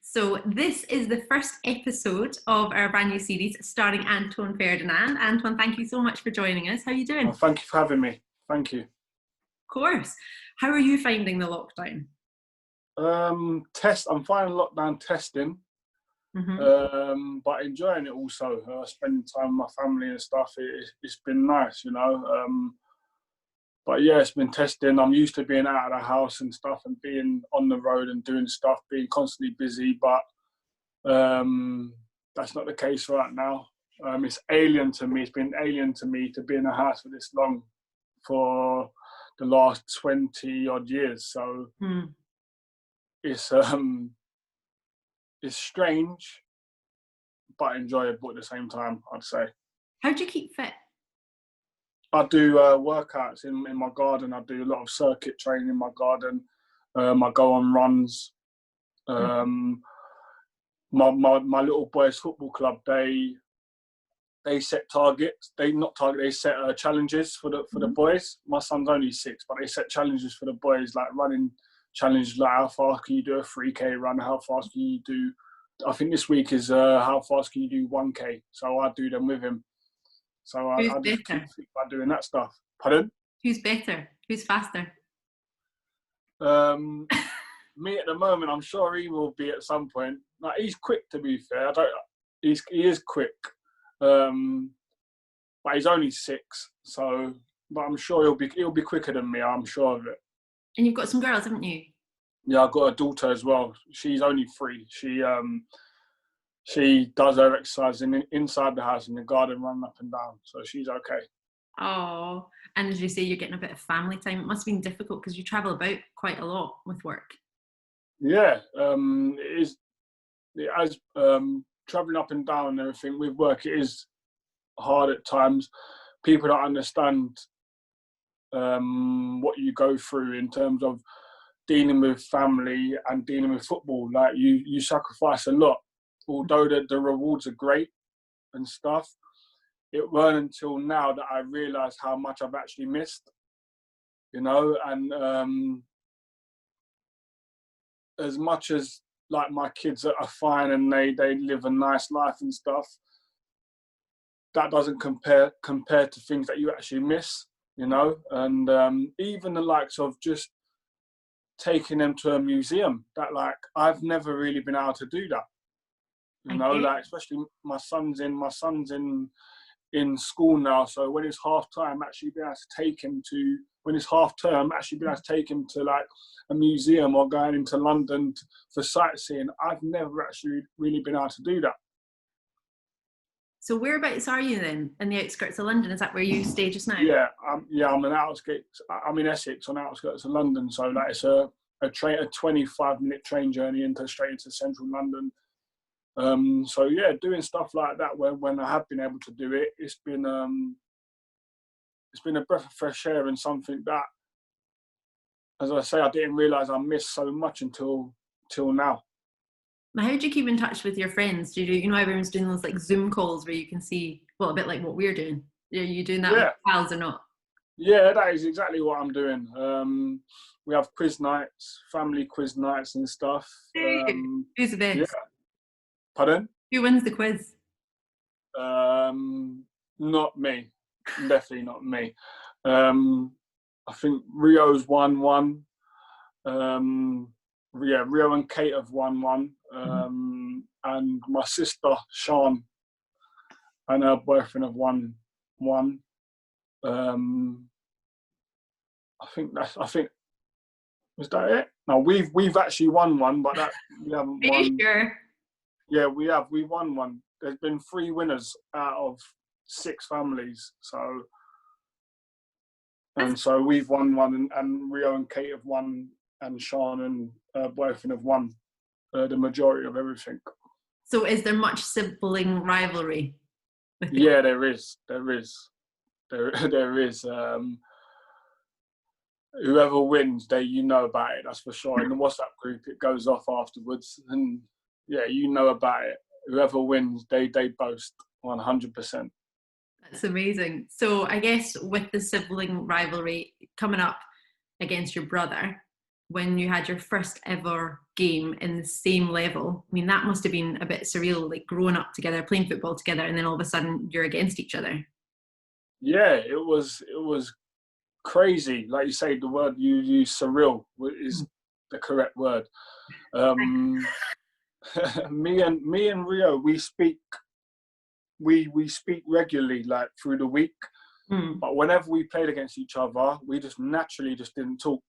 So this is the first episode of our brand new series starring Anton Ferdinand. Anton, thank you so much for joining us. How are you doing? Well, thank you for having me. Thank you. Of course. How are you finding the lockdown? I'm finding lockdown testing, but enjoying it also. Spending time with my family and stuff. It's been nice, you know. But yeah, it's been testing. I'm used to being out of the house and stuff and being on the road and doing stuff, being constantly busy. But that's not the case right now. It's alien to me. It's been alien to me to be in a house for this long, for the last 20 odd years. So it's strange, but enjoyable at the same time, I'd say. How do you keep fit? I do workouts in my garden. I do a lot of circuit training in my garden. I go on runs. My little boys' football club, they set targets. They set challenges for the boys. My son's only 6, but they set challenges for the boys, like running challenges, like how fast can you do a 3K run? How fast can you do? I think this week is how fast can you do 1K? So I do them with him. So I just keep fit by doing that stuff. Pardon? Who's better? Who's faster? Me at the moment. I'm sure he will be at some point. Like, he's quick, to be fair. He is quick, but he's only 6. So, but I'm sure he'll be quicker than me. I'm sure of it. And you've got some girls, haven't you? Yeah, I've got a daughter as well. She's only 3. She does her exercise inside the house in the garden, running up and down. So she's okay. Oh, and as you say, you're getting a bit of family time. It must have been difficult because you travel about quite a lot with work. Yeah, it is. As traveling up and down and everything with work, it is hard at times. People don't understand what you go through in terms of dealing with family and dealing with football. Like, you sacrifice a lot. Although the rewards are great and stuff, it weren't until now that I realised how much I've actually missed, you know. And as much as, like, my kids are fine and they live a nice life and stuff, that doesn't compare to things that you actually miss, you know. And even the likes of just taking them to a museum, that, like, I've never really been able to do that. You know, like, especially my son's in school now, so when it's half time, actually being able to take him to, when it's half term, actually being able to take him to, like, a museum or going into London for sightseeing. I've never actually really been able to do that. So whereabouts are you then? In the outskirts of London? Is that where you stay just now? Yeah, I'm in outskirts. I'm in Essex, on the outskirts of London. So, like, it's a 25-minute train journey straight into central London. So yeah, doing stuff like that when I have been able to do it, it's been a breath of fresh air, and something that, as I say, I didn't realise I missed so much until now. Now, how do you keep in touch with your friends? Do you know everyone's doing those, like, Zoom calls where you can see, well, a bit like what we're doing? Are you doing that with pals or not? Yeah, that is exactly what I'm doing. We have quiz nights, family quiz nights and stuff. Who's the best? Yeah. Pardon? Who wins the quiz? Not me. Definitely not me. I think Rio's won one. Rio and Kate have won one. And my sister, Sean, and her boyfriend have won one. I think was that it? No, we've actually won one, but that we haven't won. Are you sure? Yeah, we won one. There's been 3 winners out of 6 families, so we've won one, and Rio and Kate have won, and Sean and her boyfriend have won the majority of everything. So is there much sibling rivalry? Yeah, there is. Whoever wins, you know about it, that's for sure. In the WhatsApp group, it goes off afterwards, and yeah, you know about it. Whoever wins, they boast 100%. That's amazing. So I guess with the sibling rivalry coming up against your brother, when you had your first ever game in the same level. I mean, that must have been a bit surreal, like growing up together, playing football together, and then all of a sudden you're against each other. Yeah, it was crazy. Like you say, the word you use, surreal, is the correct word. Me and Rio, we speak regularly, like through the week. But whenever we played against each other, we just naturally just didn't talk.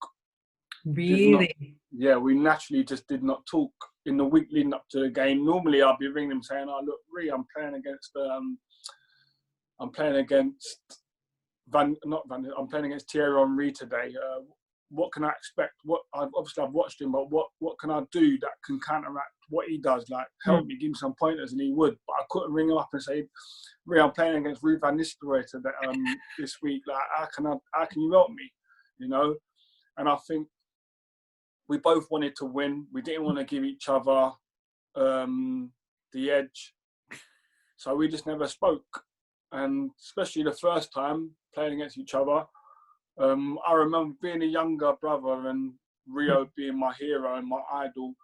Really? We naturally just did not talk in the week leading up to the game. Normally, I'd be ringing them saying, "Oh, look, Ree, I'm playing against I'm playing against Thierry Henry today. What can I expect? I've watched him, but what can I do that can counteract what he does? Like, help me, give me some pointers," and he would. But I couldn't ring him up and say, "Ray, I'm playing against Ruud van Nistelrooy today, this week. Like, how can you help me?" You know. And I think we both wanted to win. We didn't want to give each other the edge, so we just never spoke. And especially the first time playing against each other, I remember being a younger brother and Rio being my hero and my idol.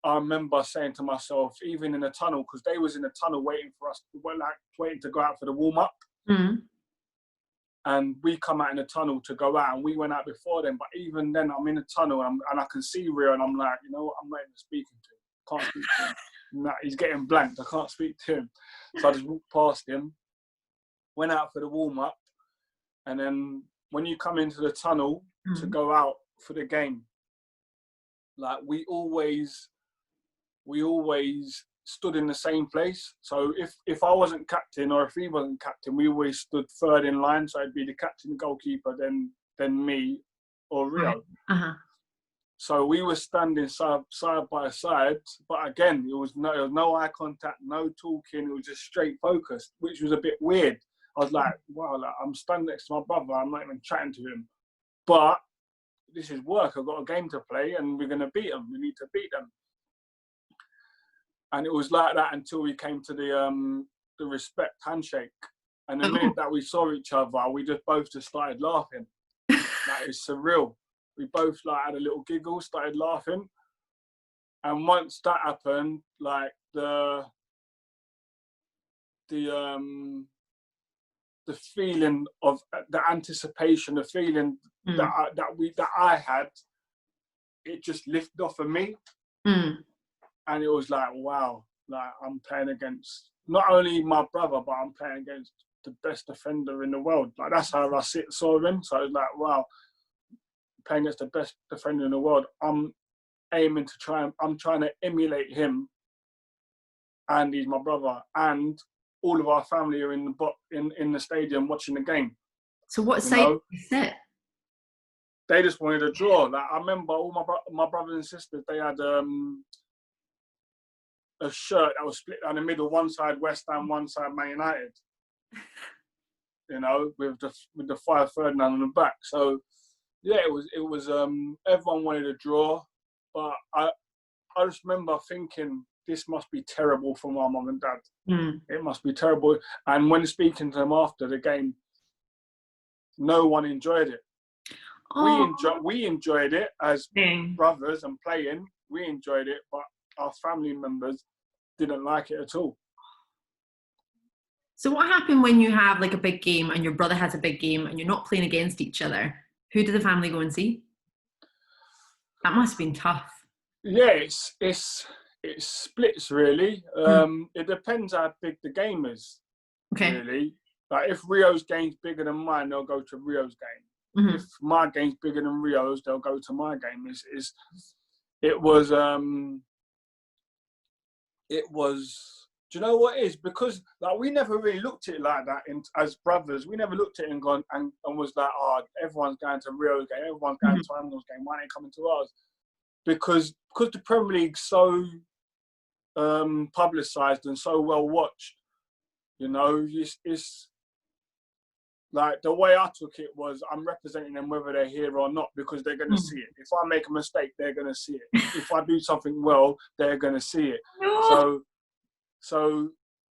I remember saying to myself, even in the tunnel, because they was in the tunnel waiting for us, waiting to go out for the warm-up. And we come out in the tunnel to go out, and we went out before them. But even then, I'm in the tunnel, and I can see Rio, and I'm like, you know what, I'm not even speaking to him. Can't speak to him. Nah, he's getting blanked. I can't speak to him. So I just walked past him, went out for the warm-up, and then when you come into the tunnel to go out for the game, like we always stood in the same place. So if I wasn't captain or if he wasn't captain, we always stood third in line. So it'd be the captain, goalkeeper, then me or Rio. So we were standing side by side, but again, there was no eye contact, no talking. It was just straight focused, which was a bit weird. I was like, wow, like, I'm standing next to my brother. I'm not even chatting to him. But this is work. I've got a game to play, and we're going to beat them. We need to beat them. And it was like that until we came to the respect handshake. And the minute that we saw each other, we both started laughing. That is surreal. We both like had a little giggle, started laughing. And once that happened, like the feeling of the anticipation, the feeling that I had, it just lifted off of me. And it was like, wow, like I'm playing against not only my brother, but I'm playing against the best defender in the world. Like that's how I saw him. So it was like, wow, playing against the best defender in the world. I'm trying to emulate him, and he's my brother, and all of our family are in the stadium watching the game. So what side did you sit? They just wanted a draw. Like I remember all my brothers and sisters, they had a shirt that was split down the middle, one side West Ham, one side Man United. You know, with the Fire Ferdinand on the back. So yeah, it was everyone wanted a draw, but I just remember thinking this must be terrible for my mum and dad. It must be terrible. And when speaking to them after the game, no one enjoyed it. We enjoyed it as brothers and playing. We enjoyed it, but our family members didn't like it at all. So what happened when you have like a big game and your brother has a big game and you're not playing against each other? Who did the family go and see? That must have been tough. Yeah, it splits really. It depends how big the game is. Okay. Really, like if Rio's game's bigger than mine, they'll go to Rio's game. If my game's bigger than Rio's, they'll go to my game. It was. Do you know what it is? Because like we never really looked at it like that as brothers. We never looked at it and gone and was like, oh, everyone's going to Rio's game, everyone's going to Anton's game. Why ain't coming to ours? Because the Premier League's so publicised and so well watched. You know, it's like the way I took it was I'm representing them whether they're here or not because they're going to see it. If I make a mistake, they're going to see it. If I do something well, they're going to see it. So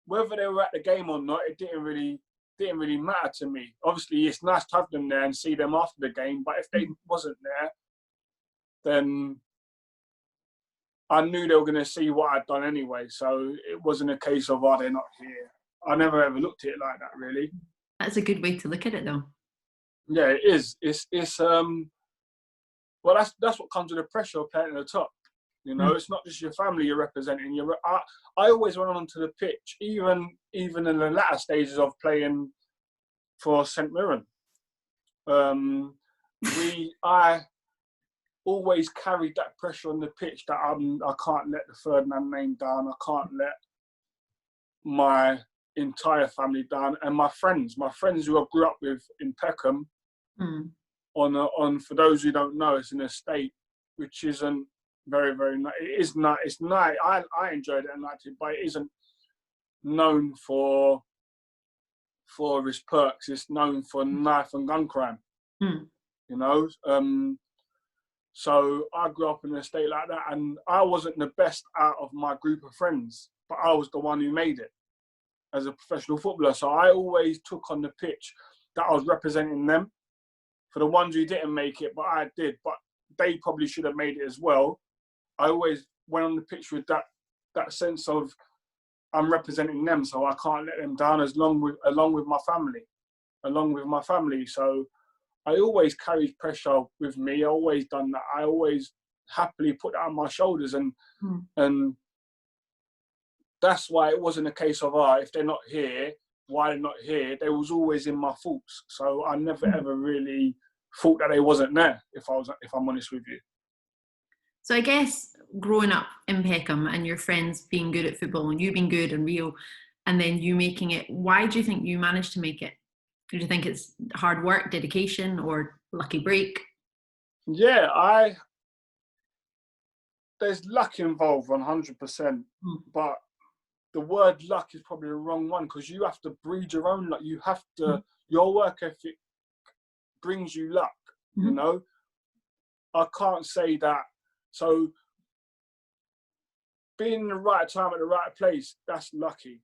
whether they were at the game or not, it didn't really didn't really matter to me. Obviously, it's nice to have them there and see them after the game, but if they wasn't there, then I knew they were going to see what I'd done anyway. So it wasn't a case of, they're not here. I never ever looked at it like that, really. That's a good way to look at it, though. Yeah, it is. It's well, that's what comes with the pressure of playing at the top. You know, it's not just your family you're representing. I always went onto the pitch, even in the latter stages of playing for St Mirren. I always carried that pressure on the pitch that I can't let the Ferdinand name down. I can't let my entire family down, and my friends who I grew up with in Peckham. On for those who don't know, it's an estate which isn't very, very nice. It is nice. It's nice. I enjoyed it at United, but it isn't known for its perks. It's known for knife and gun crime. You know. So I grew up in an estate like that, and I wasn't the best out of my group of friends, but I was the one who made it as a professional footballer. So I always took on the pitch that I was representing them. For the ones who didn't make it, but I did, but they probably should have made it as well. I always went on the pitch with that sense of I'm representing them, so I can't let them down along with my family. So I always carried pressure with me. I always done that. I always happily put that on my shoulders, and that's why it wasn't a case of if they're not here, why they're not here. They was always in my thoughts. So I never ever really thought that they wasn't there, if I'm honest with you. So I guess growing up in Peckham and your friends being good at football and you being good and real, and then you making it, why do you think you managed to make it? Do you think it's hard work, dedication, or lucky break? Yeah, there's luck involved 100%, but the word luck is probably the wrong one, because you have to breed your own luck. You have to, your work ethic brings you luck, you know? I can't say that. So being in the right time at the right place, that's lucky.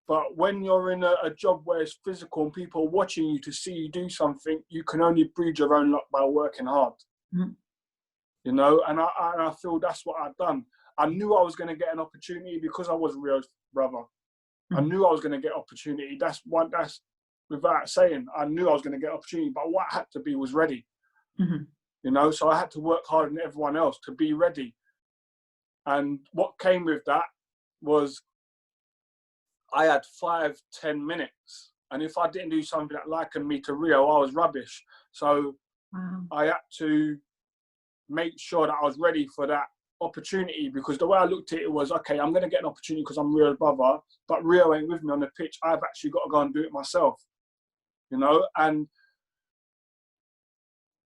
But when you're in a job where it's physical and people are watching you to see you do something, you can only breed your own luck by working hard. You know, and I feel that's what I've done. I knew I was going to get an opportunity because I was Rio's brother. I knew I was going to get opportunity. That's without saying. I knew I was going to get opportunity, but what I had to be was ready. You know, so I had to work harder than everyone else to be ready. And what came with that was I had 5-10 minutes. And if I didn't do something that likened me to Rio, I was rubbish. So I had to make sure that I was ready for that opportunity, because the way I looked at it was, okay, I'm going to get an opportunity because I'm Rio's brother, but Rio ain't with me on the pitch. I've actually got to go and do it myself, you know? And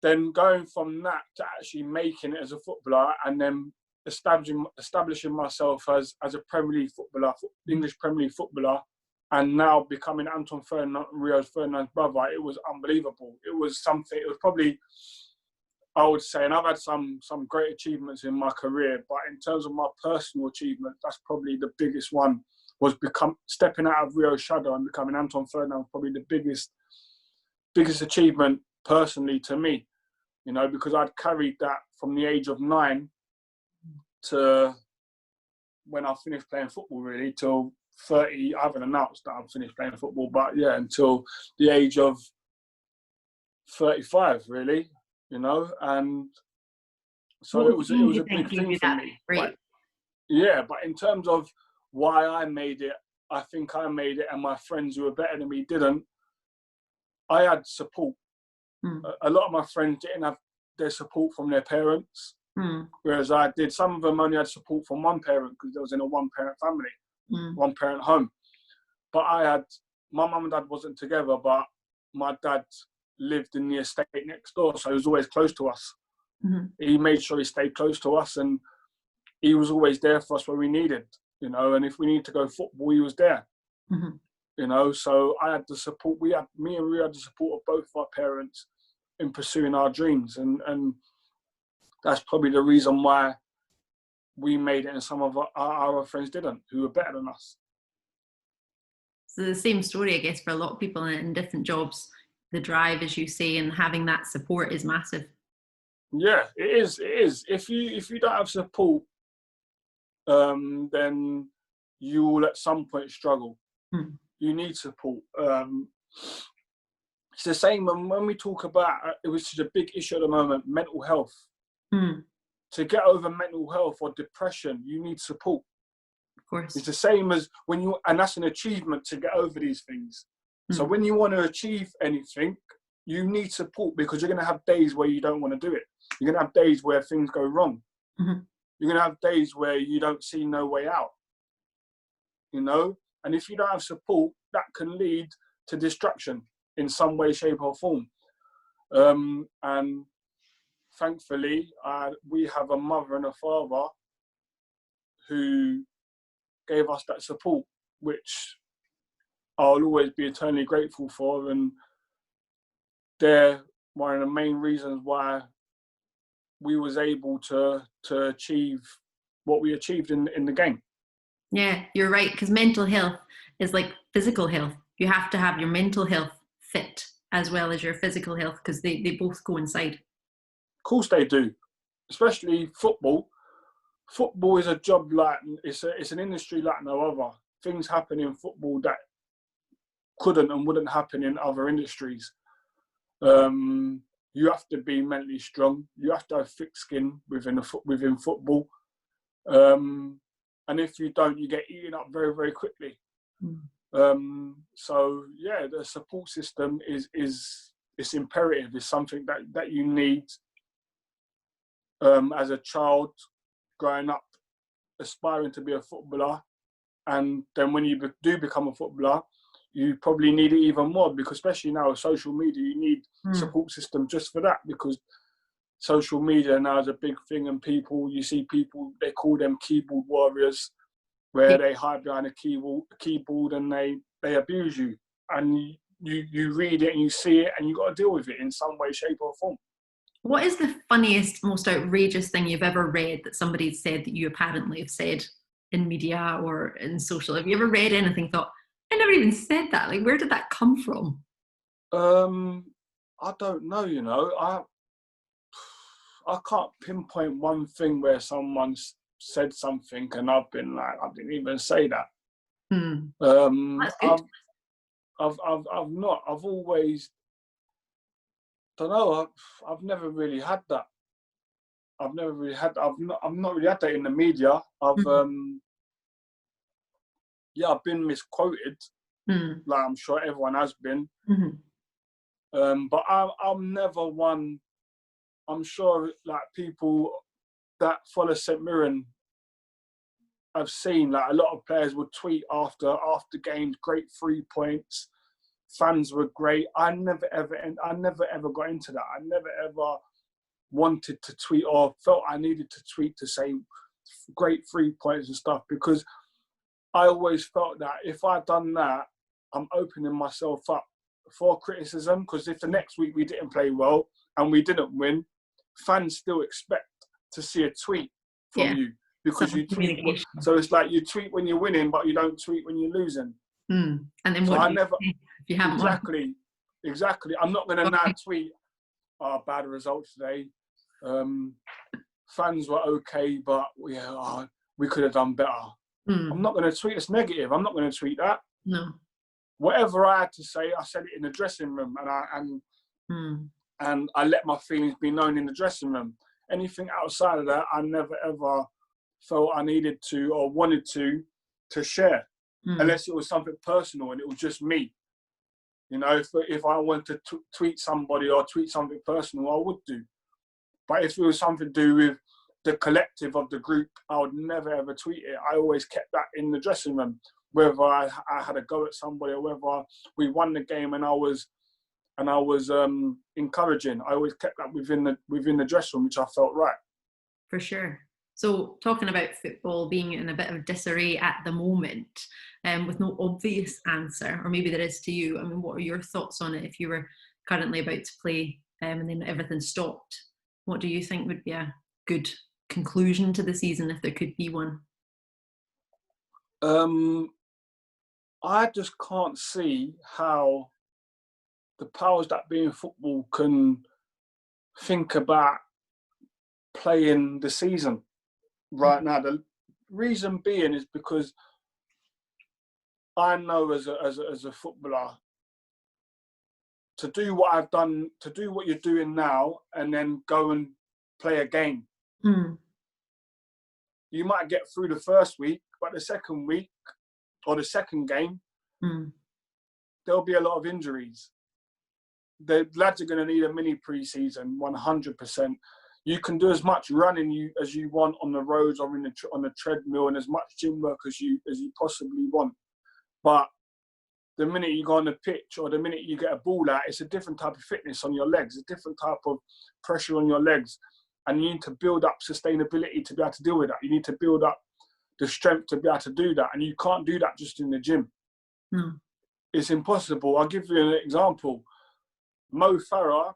then going from that to actually making it as a footballer, and then establishing myself as a Premier League footballer, English Premier League footballer, and now becoming Anton Ferdinand, Rio Ferdinand's brother, it was unbelievable. It was something, it was probably, I would say, and I've had some great achievements in my career, but in terms of my personal achievement, that's probably the biggest one, was stepping out of Rio's shadow and becoming Anton Ferdinand, probably the biggest achievement personally to me, you know, because I'd carried that from the age of 9 to when I finished playing football, really, till 30. I haven't announced that I'm finished playing football, but yeah, until the age of 35, really, you know. And so it was a big thing for me. But, yeah, but in terms of why I made it, I think I made it, and my friends who were better than me didn't. I had support. A lot of my friends didn't have their support from their parents, whereas I did. Some of them only had support from one parent because they was in a one-parent family, one-parent home. But I had, my mum and dad wasn't together, but my dad lived in the estate next door, so he was always close to us. He made sure he stayed close to us, and he was always there for us when we needed, you know, and if we needed to go football, he was there. You know, so I had the support. Me and Rio had the support of both our parents in pursuing our dreams, and that's probably the reason why we made it and some of our friends didn't, who were better than us. So the same story, I guess, for a lot of people in different jobs. The drive, as you say, and having that support is massive. Yeah, it is. It is. If you don't have support, then you will at some point struggle. Mm. You need support. It's the same when we talk about, which is a big issue at the moment, mental health. Mm. To get over mental health or depression, you need support. Of course. It's the same as and that's an achievement to get over these things. So when you want to achieve anything, you need support, because you're going to have days where you don't want to do it. You're going to have days where things go wrong. Mm-hmm. You're going to have days where you don't see no way out, And if you don't have support, that can lead to destruction in some way, shape or form. And thankfully, we have a mother and a father who gave us that support, which I'll always be eternally grateful for. And they're one of the main reasons why we was able to achieve what we achieved in the game. Yeah, you're right, because mental health is like physical health. You have to have your mental health fit as well as your physical health, because they both coincide. Of course they do, especially football. Football is a job like, it's an industry like no other. Things happen in football that couldn't and wouldn't happen in other industries. You have to be mentally strong. You have to have thick skin within football. And if you don't, you get eaten up very, very quickly. So yeah, the support system is imperative. It's something that you need as a child growing up, aspiring to be a footballer. And then when you do become a footballer, you probably need it even more, because especially now with social media, you need support system just for that, because social media now is a big thing, and you see people, they call them keyboard warriors, where they hide behind a keyboard and they abuse you. And you read it and you see it, and you got to deal with it in some way, shape or form. What is the funniest, most outrageous thing you've ever read that somebody said that you apparently have said in media or in social? Have you ever read anything, thought, I never even said that? Like, where did that come from? I don't know, I can't pinpoint one thing where someone's said something and I've been like, I didn't even say that. That's good. I've not. I've always, don't know. I've never really had that. I've not really had that in the media. I've been misquoted, like I'm sure everyone has been. But I'm never one. I'm sure like people that follow St Mirren, I've seen like a lot of players would tweet after games, great 3 points, fans were great. I never ever got into that. I never ever wanted to tweet or felt I needed to tweet to say great 3 points and stuff, because I always felt that if I'd done that, I'm opening myself up for criticism, because if the next week we didn't play well and we didn't win, fans still expect to see a tweet from you, because you tweet. So it's like you tweet when you're winning, but you don't tweet when you're losing. And then so what I do you never say if you haven't exactly. I'm not going to now tweet, bad results today. Fans were okay, but we could have done better. I'm not going to tweet. It's negative. I'm not going to tweet that. No. Whatever I had to say, I said it in the dressing room, and I let my feelings be known in the dressing room. Anything outside of that, I never ever felt I needed to or wanted to share, unless it was something personal and it was just me. If I wanted to tweet somebody or tweet something personal, I would do. But if it was something to do with the collective of the group, I would never ever tweet it. I always kept that in the dressing room, whether I had a go at somebody or whether we won the game and I was encouraging. I always kept that within the dressing room, which I felt right. For sure. So talking about football being in a bit of disarray at the moment, with no obvious answer, or maybe there is to you, I mean, what are your thoughts on it if you were currently about to play and then everything stopped? What do you think would be a good conclusion to the season, if there could be one? I just can't see how the powers that be in football can think about playing the season right now. The reason being is because I know as a footballer, to do what I've done, to do what you're doing now, and then go and play a game. You might get through the first week, but the second week or the second game, there'll be a lot of injuries. The lads are going to need a mini pre-season, 100%. You can do as much running as you want on the roads or on the treadmill, and as much gym work as you possibly want. But the minute you go on the pitch or the minute you get a ball out, it's a different type of fitness on your legs, a different type of pressure on your legs. And you need to build up sustainability to be able to deal with that. You need to build up the strength to be able to do that. And you can't do that just in the gym. It's impossible. I'll give you an example. Mo Farah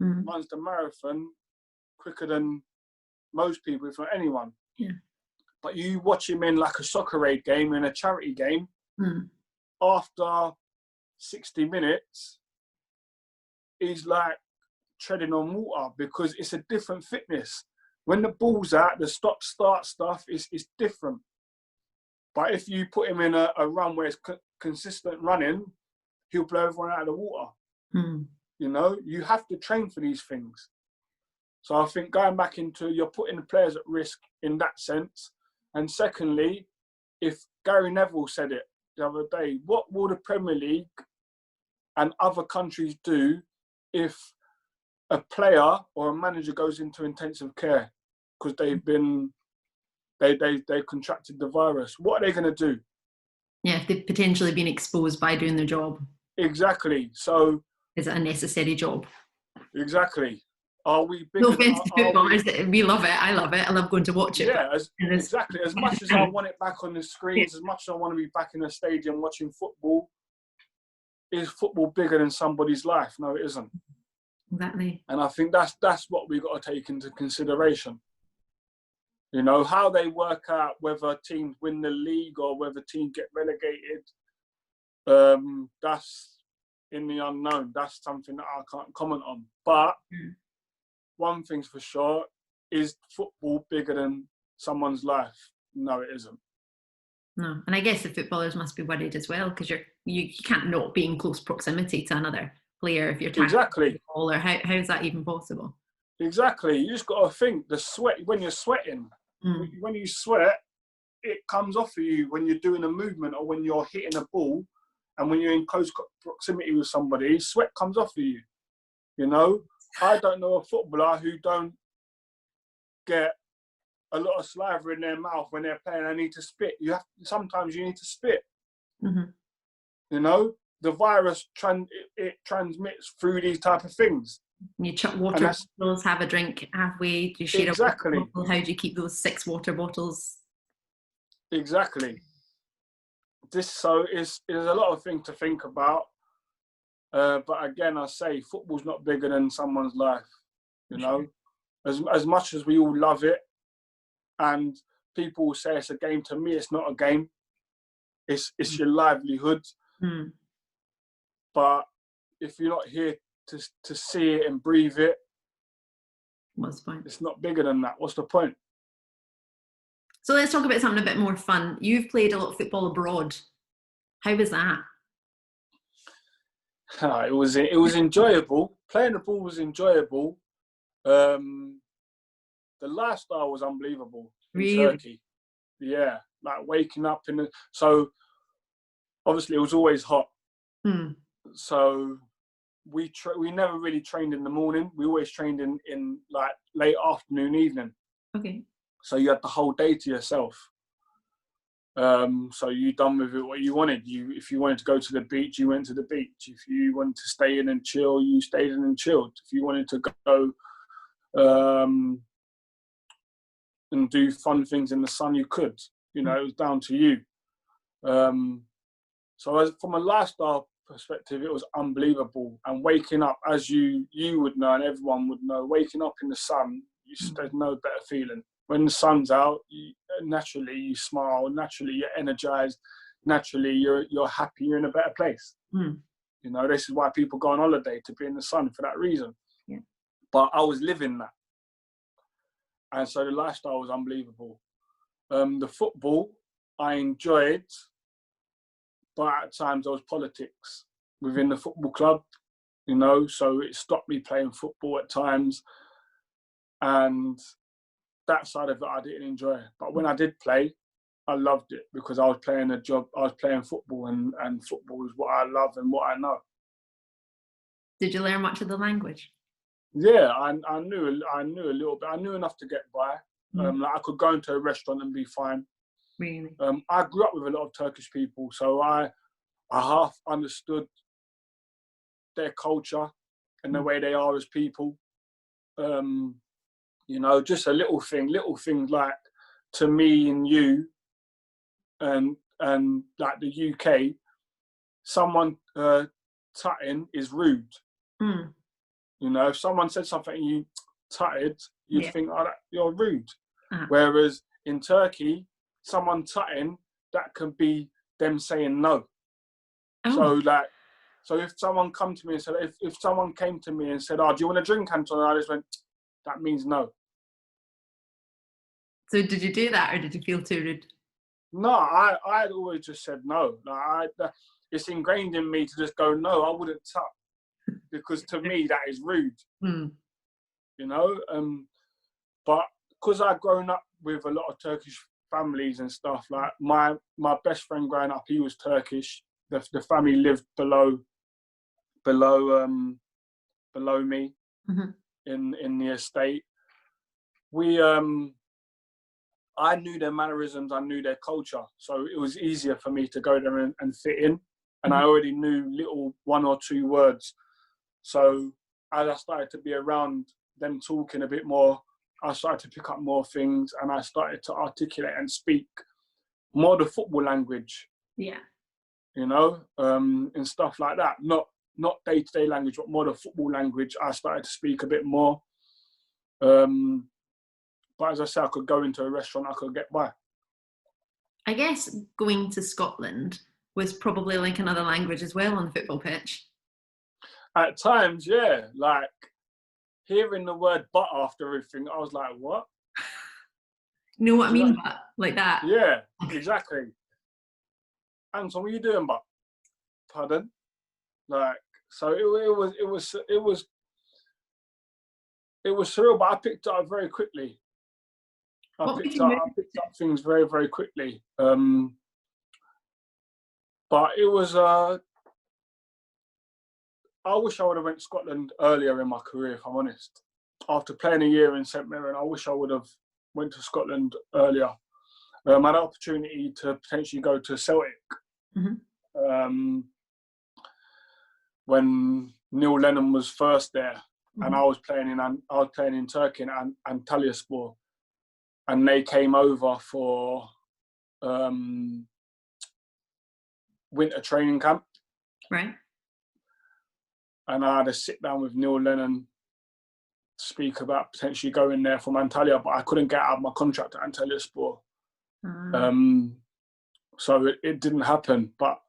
runs the marathon quicker than most people, if not anyone. Yeah. But you watch him in like a soccer aid game, in a charity game, after 60 minutes, he's like treading on water because it's a different fitness. When the ball's out, the stop-start stuff is different. But if you put him in a run where it's consistent running, he'll blow everyone out of the water. You know, you have to train for these things. So I think going back into, you're putting the players at risk in that sense. And secondly, if Gary Neville said it the other day, what will the Premier League and other countries do if a player or a manager goes into intensive care because they've contracted the virus? What are they going to do? Yeah, if they've potentially been exposed by doing their job. Exactly. So is it a necessary job? Exactly. Are we big? No offense to footballers, we love it. I love it. I love going to watch it. Yeah, exactly. As much as I want it back on the screens, as much as I want to be back in the stadium watching football, is football bigger than somebody's life? No, it isn't. Exactly. And I think that's what we've got to take into consideration. You know, how they work out whether teams win the league or whether teams get relegated, that's in the unknown. That's something that I can't comment on. But one thing's for sure, is football bigger than someone's life? No, it isn't. No, and I guess the footballers must be worried as well, because you can't not be in close proximity to another player if you're tackling the ball, or how is that even possible? Exactly. You just got to think, the sweat, when you're sweating, when you sweat, it comes off of you when you're doing a movement or when you're hitting a ball, and when you're in close proximity with somebody, sweat comes off of you. You know, I don't know a footballer who don't get a lot of saliva in their mouth when they're playing. They need to spit. Sometimes you need to spit. You know, the virus transmits through these type of things. You chuck water bottles, have a drink halfway. Do you share a water bottle? How do you keep those 6 water bottles? Exactly. So it's a lot of things to think about. But again, I say football's not bigger than someone's life. You know, as much as we all love it, and people will say it's a game. To me, it's not a game. It's your livelihood. But if you're not here to see it and breathe it, what's the point? It's not bigger than that. What's the point? So let's talk about something a bit more fun. You've played a lot of football abroad. How was that? It was enjoyable. Playing the ball was enjoyable. The lifestyle was unbelievable in Turkey. Yeah, like waking up so obviously it was always hot. So we never really trained in the morning. We always trained in like late afternoon, evening. Okay. So you had the whole day to yourself. So you done with it what you wanted. If you wanted to go to the beach, you went to the beach. If you wanted to stay in and chill, you stayed in and chilled. If you wanted to go and do fun things in the sun, you could. You know, it was down to you. So from a lifestyle perspective, it was unbelievable. And waking up, as you would know and everyone would know, waking up in the sun, there's no better feeling. When the sun's out, naturally you smile, naturally you're energized, naturally you're happy, you're in a better place. You know, this is why people go on holiday, to be in the sun for that reason. Yeah. But I was living that. And so the lifestyle was unbelievable. The football I enjoyed, but at times there was politics within the football club, you know, so it stopped me playing football at times. And that side of it I didn't enjoy. But when I did play, I loved it because I was playing a job, I was playing football, and football is what I love and what I know. Did you learn much of the language? Yeah, I knew a little bit. I knew enough to get by. Like I could go into a restaurant and be fine. Really? I grew up with a lot of Turkish people, so I half understood their culture and the way they are as people. You know, just a little things like, to me and you and like the UK, someone tutting is rude. You know, if someone said something and you tutted, you'd think, oh, you're rude. Whereas in Turkey, someone tutting, that could be them saying no. So if someone come to me and said, if someone came to me and said, oh, do you want a drink, Anton? And I just went, that means no. So did you do that, or did you feel too rude? No, I had always just said no. Like it's ingrained in me to just go, no, I wouldn't tut. Because to me, that is rude. You know? But because I've grown up with a lot of Turkish families and stuff, like my best friend growing up, he was Turkish. The family lived below me in the estate. I knew their mannerisms, I knew their culture, so it was easier for me to go there and fit in. And I already knew little 1 or 2 words. So as I started to be around them talking a bit more, I started to pick up more things, and I started to articulate and speak more the football language. Yeah. You know, and stuff like that. Not day-to-day language, but more the football language. I started to speak a bit more. But as I said, I could go into a restaurant, I could get by. I guess going to Scotland was probably like another language as well on the football pitch. At times, yeah. Like, hearing the word "but" after everything, I was like, what? You know what I mean, but? Like that? Yeah, exactly. Anton, what are you doing, but? Pardon? Like, so it was surreal, but I picked it up very quickly. I picked up things very, very quickly. But it was, I wish I would have went to Scotland earlier in my career, if I'm honest. After playing a year in St Mirren, I wish I would have went to Scotland earlier. I had an opportunity to potentially go to Celtic. When Neil Lennon was first there, and I was playing in Turkey and Antalyaspor. And they came over for winter training camp. Right. And I had a sit down with Neil Lennon, speak about potentially going there from Antalya, but I couldn't get out of my contract at Antalyaspor. So it didn't happen. But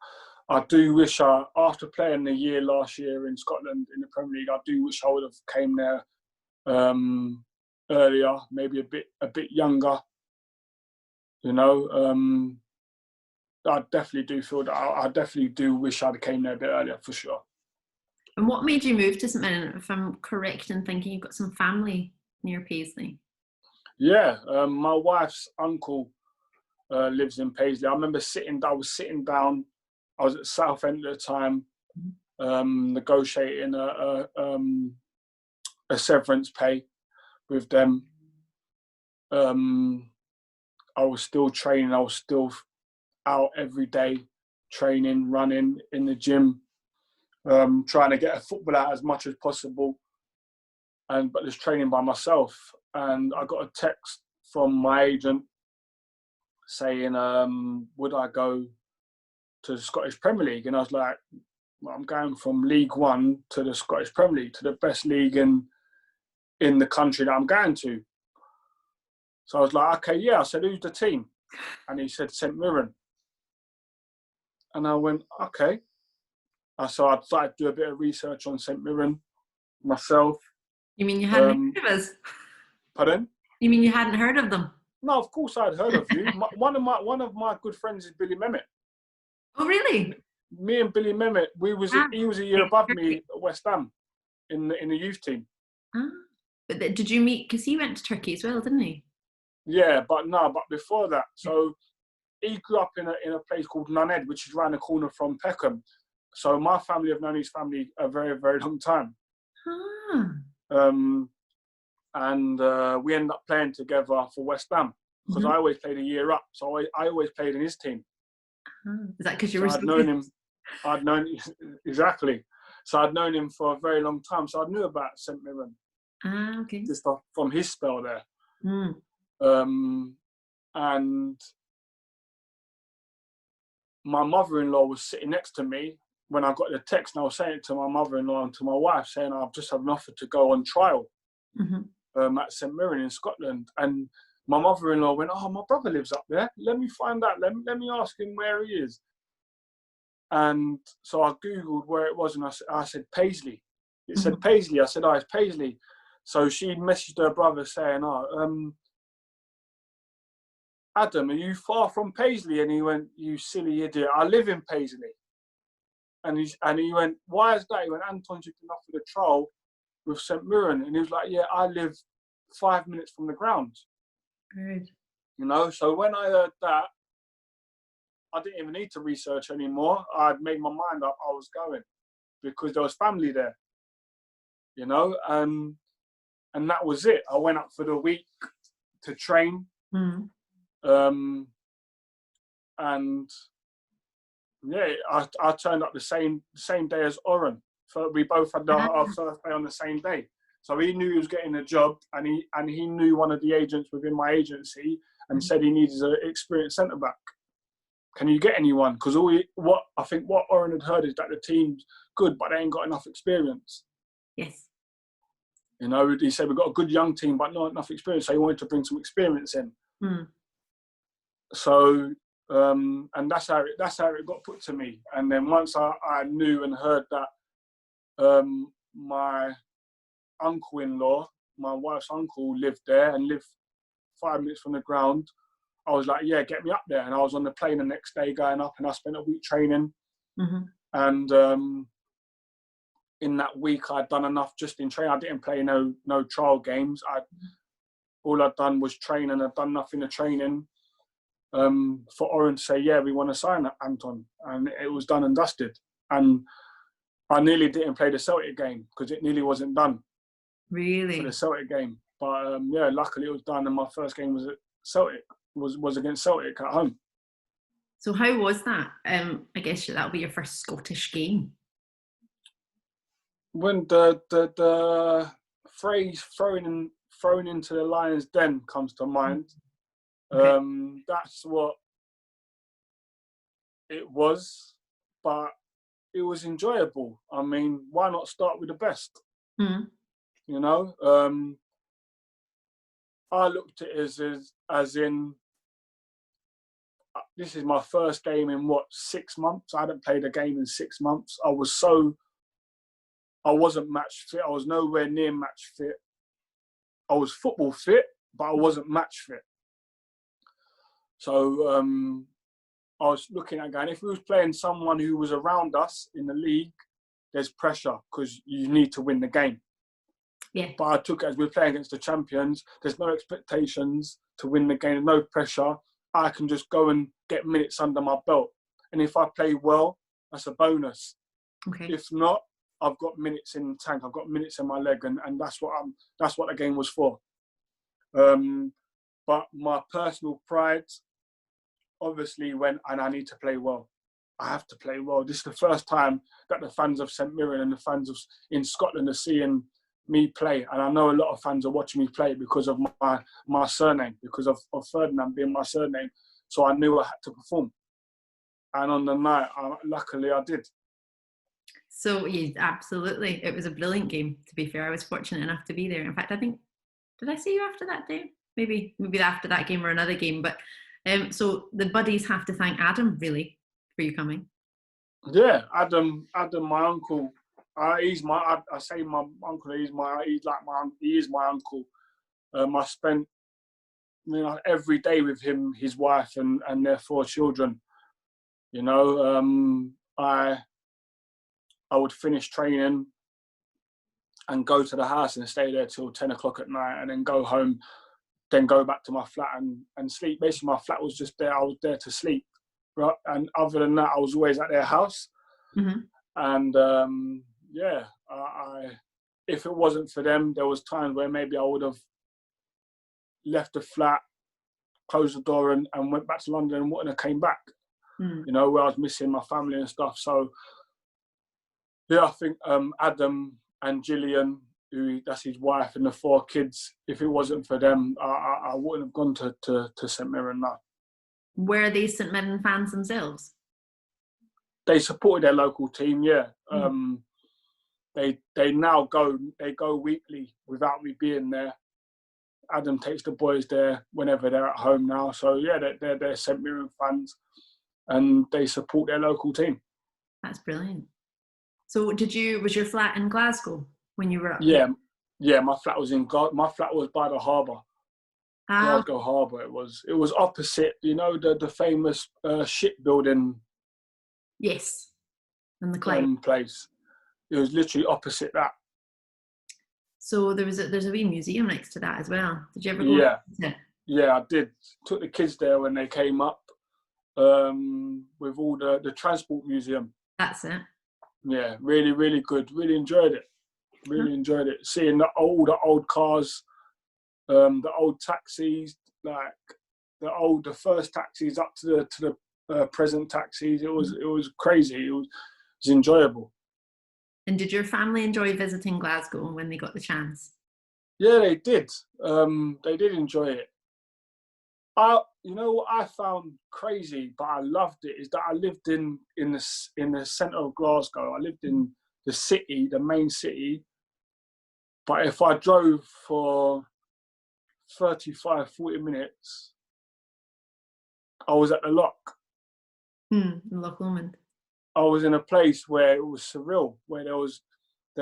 I do wish after playing a year last year in Scotland in the Premier League, I do wish I would have came there earlier, maybe a bit younger. You know, I definitely do feel that I definitely do wish I'd came there a bit earlier, for sure. And what made you move to St Mirren? If I'm correct in thinking you've got some family near Paisley. Yeah, my wife's uncle lives in Paisley. I remember I was sitting down. I was at Southend at the time, negotiating a severance pay with them. I was still training. I was still out every day, training, running in the gym, trying to get a football out as much as possible, but just training by myself. And I got a text from my agent saying, would I go to the Scottish Premier League? And I was like, well, I'm going from League One to the Scottish Premier League, to the best league in the country that I'm going to. So I was like, okay, yeah. I said, who's the team? And he said, St Mirren. And I went, okay. So I started to do a bit of research on St Mirren myself. You mean you hadn't heard of us? Pardon? You mean you hadn't heard of them? No, of course I'd heard of you. One of my good friends is Billy Mehmet. Oh, really? Me and Billy Mehmet, he was a year above me at West Ham in the youth team. But did you meet? Because he went to Turkey as well, didn't he? Yeah, but before that, so he grew up in a place called Nunhead, which is around the corner from Peckham. So my family have known his family a very, very long time. And we ended up playing together for West Ham because I always played a year up. So I always played in his team. Is that because you were so I'd known him. Exactly. So I'd known him for a very long time. So I knew about St Mirren. Okay. Just from his spell there. And my mother-in-law was sitting next to me when I got the text, and I was saying it to my mother-in-law and to my wife, saying I've just had an offer to go on trial at St Mirren in Scotland. And my mother-in-law went, oh, my brother lives up there. Let me find out. Let me ask him where he is. And so I Googled where it was, and I said, Paisley. It said Paisley. I said, oh, it's Paisley. So she messaged her brother saying, Adam, are you far from Paisley? And he went, you silly idiot, I live in Paisley. And he went, why is that? He went, Anton's been offered a trial with St Mirren. And he was like, yeah, I live 5 minutes from the ground. Good. You know, so when I heard that, I didn't even need to research anymore. I'd made my mind up, I was going, because there was family there, you know, and that was it. I went up for the week to train. And yeah, I turned up the same day as Oren. So we both had our first day on the same day. So he knew he was getting a job, and he knew one of the agents within my agency and said he needed an experienced centre back. Can you get anyone? Because what Oren had heard is that the team's good, but they ain't got enough experience. Yes. You know, he said we've got a good young team, but not enough experience. So he wanted to bring some experience in. So, and that's how it got put to me. And then once I knew and heard that my uncle-in-law, my wife's uncle, lived there and lived 5 minutes from the ground, I was like, yeah, get me up there. And I was on the plane the next day going up, and I spent a week training. And in that week, I'd done enough just in training. I didn't play no trial games. All I'd done was train, and I'd done enough in the training for Oren to say, yeah, we want to sign Anton. And it was done and dusted. And I nearly didn't play the Celtic game because it nearly wasn't done. Really? For the Celtic game. But yeah, luckily it was done, and my first game was at Celtic, was against Celtic at home. So how was that? I guess that'll be your first Scottish game. When the phrase thrown into the lion's den comes to mind, that's what it was, but it was enjoyable. I mean, why not start with the best? You know, I looked at it as in, this is my first game in 6 months. I hadn't played a game in 6 months. I wasn't match fit. I was nowhere near match fit. I was football fit, but I wasn't match fit. So I was looking at going, if we was playing someone who was around us in the league, there's pressure because you need to win the game. Yeah. But I took it as we're playing against the champions. There's no expectations to win the game. No pressure. I can just go and get minutes under my belt. And if I play well, that's a bonus. Okay. If not, I've got minutes in the tank. I've got minutes in my leg, and that's what the game was for. But my personal pride obviously went, and I need to play well. I have to play well. This is the first time that the fans of St Mirren and the fans in Scotland are seeing me play, and I know a lot of fans are watching me play because of my surname, because of Ferdinand being my surname. So I knew I had to perform, and on the night, luckily I did. So yeah, absolutely, it was a brilliant game. To be fair, I was fortunate enough to be there. In fact, I think, did I see you after that day? Maybe after that game or another game. But so the buddies have to thank Adam really for you coming. Yeah, Adam, my uncle. I say my uncle. He is my uncle. I spent every day with him, his wife, and their 4 children. I would finish training and go to the house and stay there till 10 o'clock at night, and then go home, then go back to my flat and sleep. Basically, my flat was just there. I was there to sleep, right? And other than that, I was always at their house. Mm-hmm. And if it wasn't for them, there was times where maybe I would have left the flat, closed the door, and went back to London and wouldn't have came back. Where I was missing my family and stuff. So yeah, I think Adam and Gillian, that's his wife, and the 4 kids, if it wasn't for them, I wouldn't have gone to St Mirren now. Were they St Mirren fans themselves? They supported their local team, yeah. They now go weekly without me being there. Adam takes the boys there whenever they're at home now. So yeah, they're St Mirren fans, and they support their local team. That's brilliant. So was your flat in Glasgow when you were up there? Yeah, my flat was by the harbour. Glasgow Harbour. It was opposite, the famous shipbuilding. Yes, and the Clyde place. It was literally opposite that. So there's a wee museum next to that as well. Did you ever go? Yeah, I did. Took the kids there when they came up, with all the transport museum. That's it. Yeah, really, really good. Really enjoyed it. Enjoyed it. Seeing the old cars, the old taxis, like the first taxis up to the present taxis. It was crazy. It was enjoyable. And did your family enjoy visiting Glasgow when they got the chance? Yeah, they did. They did enjoy it. What I found crazy, but I loved it, is that I lived in the centre of Glasgow. I lived in the city, the main city. But if I drove for 35, 40 minutes, I was at the lock. Loch Lomond. I was in a place where it was surreal, where there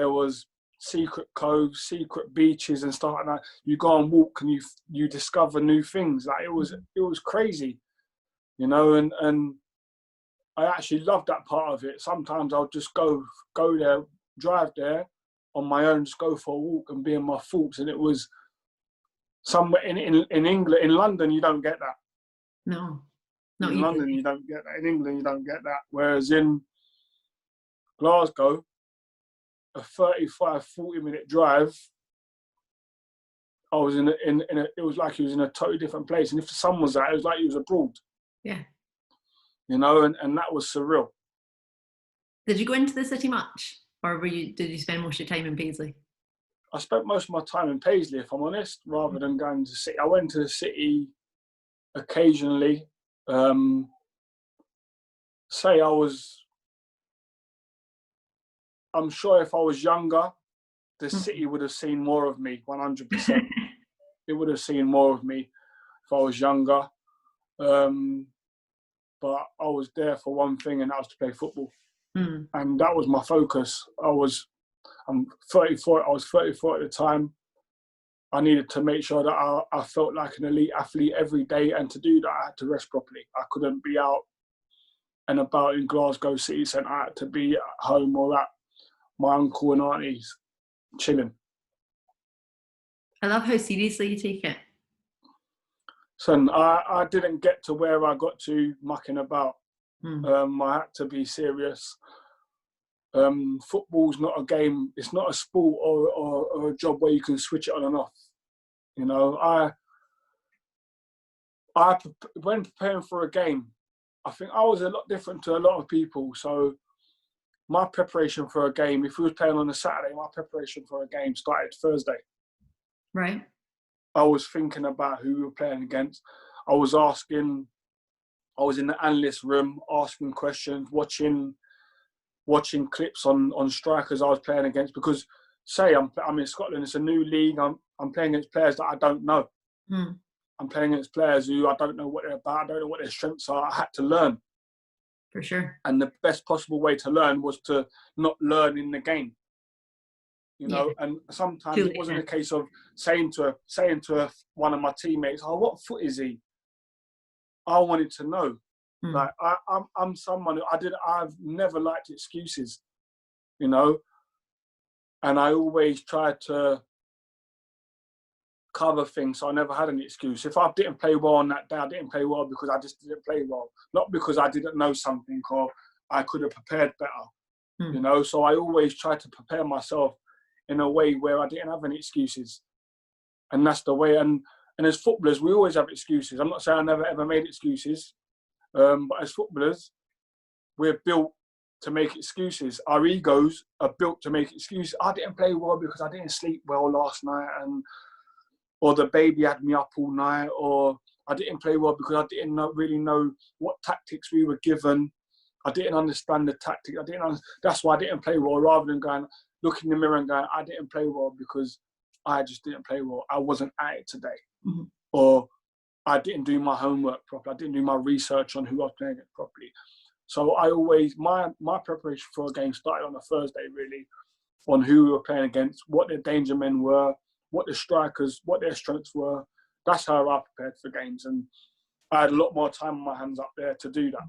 was secret coves, secret beaches and stuff like that. You go and walk and you discover new things. Like it was crazy, and I actually loved that part of it. Sometimes I'll just go there, drive there on my own, just go for a walk and be in my thoughts. And it was somewhere in England, in London, you don't get that. No. In London, you don't get that. In England, you don't get that. Whereas in Glasgow, a 35, 40-minute drive, I was it was like he was in a totally different place. And if the sun was out, it was like he was abroad. Yeah. And that was surreal. Did you go into the city much? Or did you spend most of your time in Paisley? I spent most of my time in Paisley, if I'm honest, rather than going to the city. I went to the city occasionally. I'm sure if I was younger, the city would have seen more of me, 100%. It would have seen more of me if I was younger. But I was there for one thing, and that was to play football. And that was my focus. I'm 34. I was 34 at the time. I needed to make sure that I felt like an elite athlete every day, and to do that, I had to rest properly. I couldn't be out and about in Glasgow city centre. I had to be at home or at my uncle and auntie's, chilling. I love how seriously you take it. Son, I didn't get to where I got to mucking about. I had to be serious. Football's not a game. It's not a sport or a job where you can switch it on and off. When preparing for a game, I think I was a lot different to a lot of people. So my preparation for a game, if we were playing on a Saturday, my preparation for a game started Thursday. Right. I was thinking about who we were playing against. I was in the analyst room, asking questions, watching clips on strikers I was playing against, because say I'm in Scotland, it's a new league. I'm playing against players that I don't know. I'm playing against players who I don't know what they're about. I don't know what their strengths are. I had to learn. For sure. And the best possible way to learn was to not learn in the game. You know, and sometimes it wasn't a case of saying to one of my teammates, "Oh, what foot is he?" I wanted to know. Like I'm someone who I've never liked excuses, you know, and I always tried to cover things, so I never had an excuse. If I didn't play well on that day, I didn't play well because I just didn't play well, not because I didn't know something or I could have prepared better, you know. So I always tried to prepare myself in a way where I didn't have any excuses, and that's the way. And as footballers, we always have excuses. I'm not saying I never ever made excuses, but as footballers, we're built to make excuses. Our egos are built to make excuses. I didn't play well because I didn't sleep well last night, or the baby had me up all night, or I didn't play well because I didn't really know what tactics we were given. I didn't understand the tactic. That's why I didn't play well, rather than going, look in the mirror and going, I didn't play well because I just didn't play well. I wasn't at it today. Or I didn't do my homework properly. I didn't do my research on who I was playing against properly. So I always, my preparation for a game started on a Thursday, really, on who we were playing against, what their danger men were, what the strikers, what their strengths were. That's how I prepared for games. And I had a lot more time on my hands up there to do that.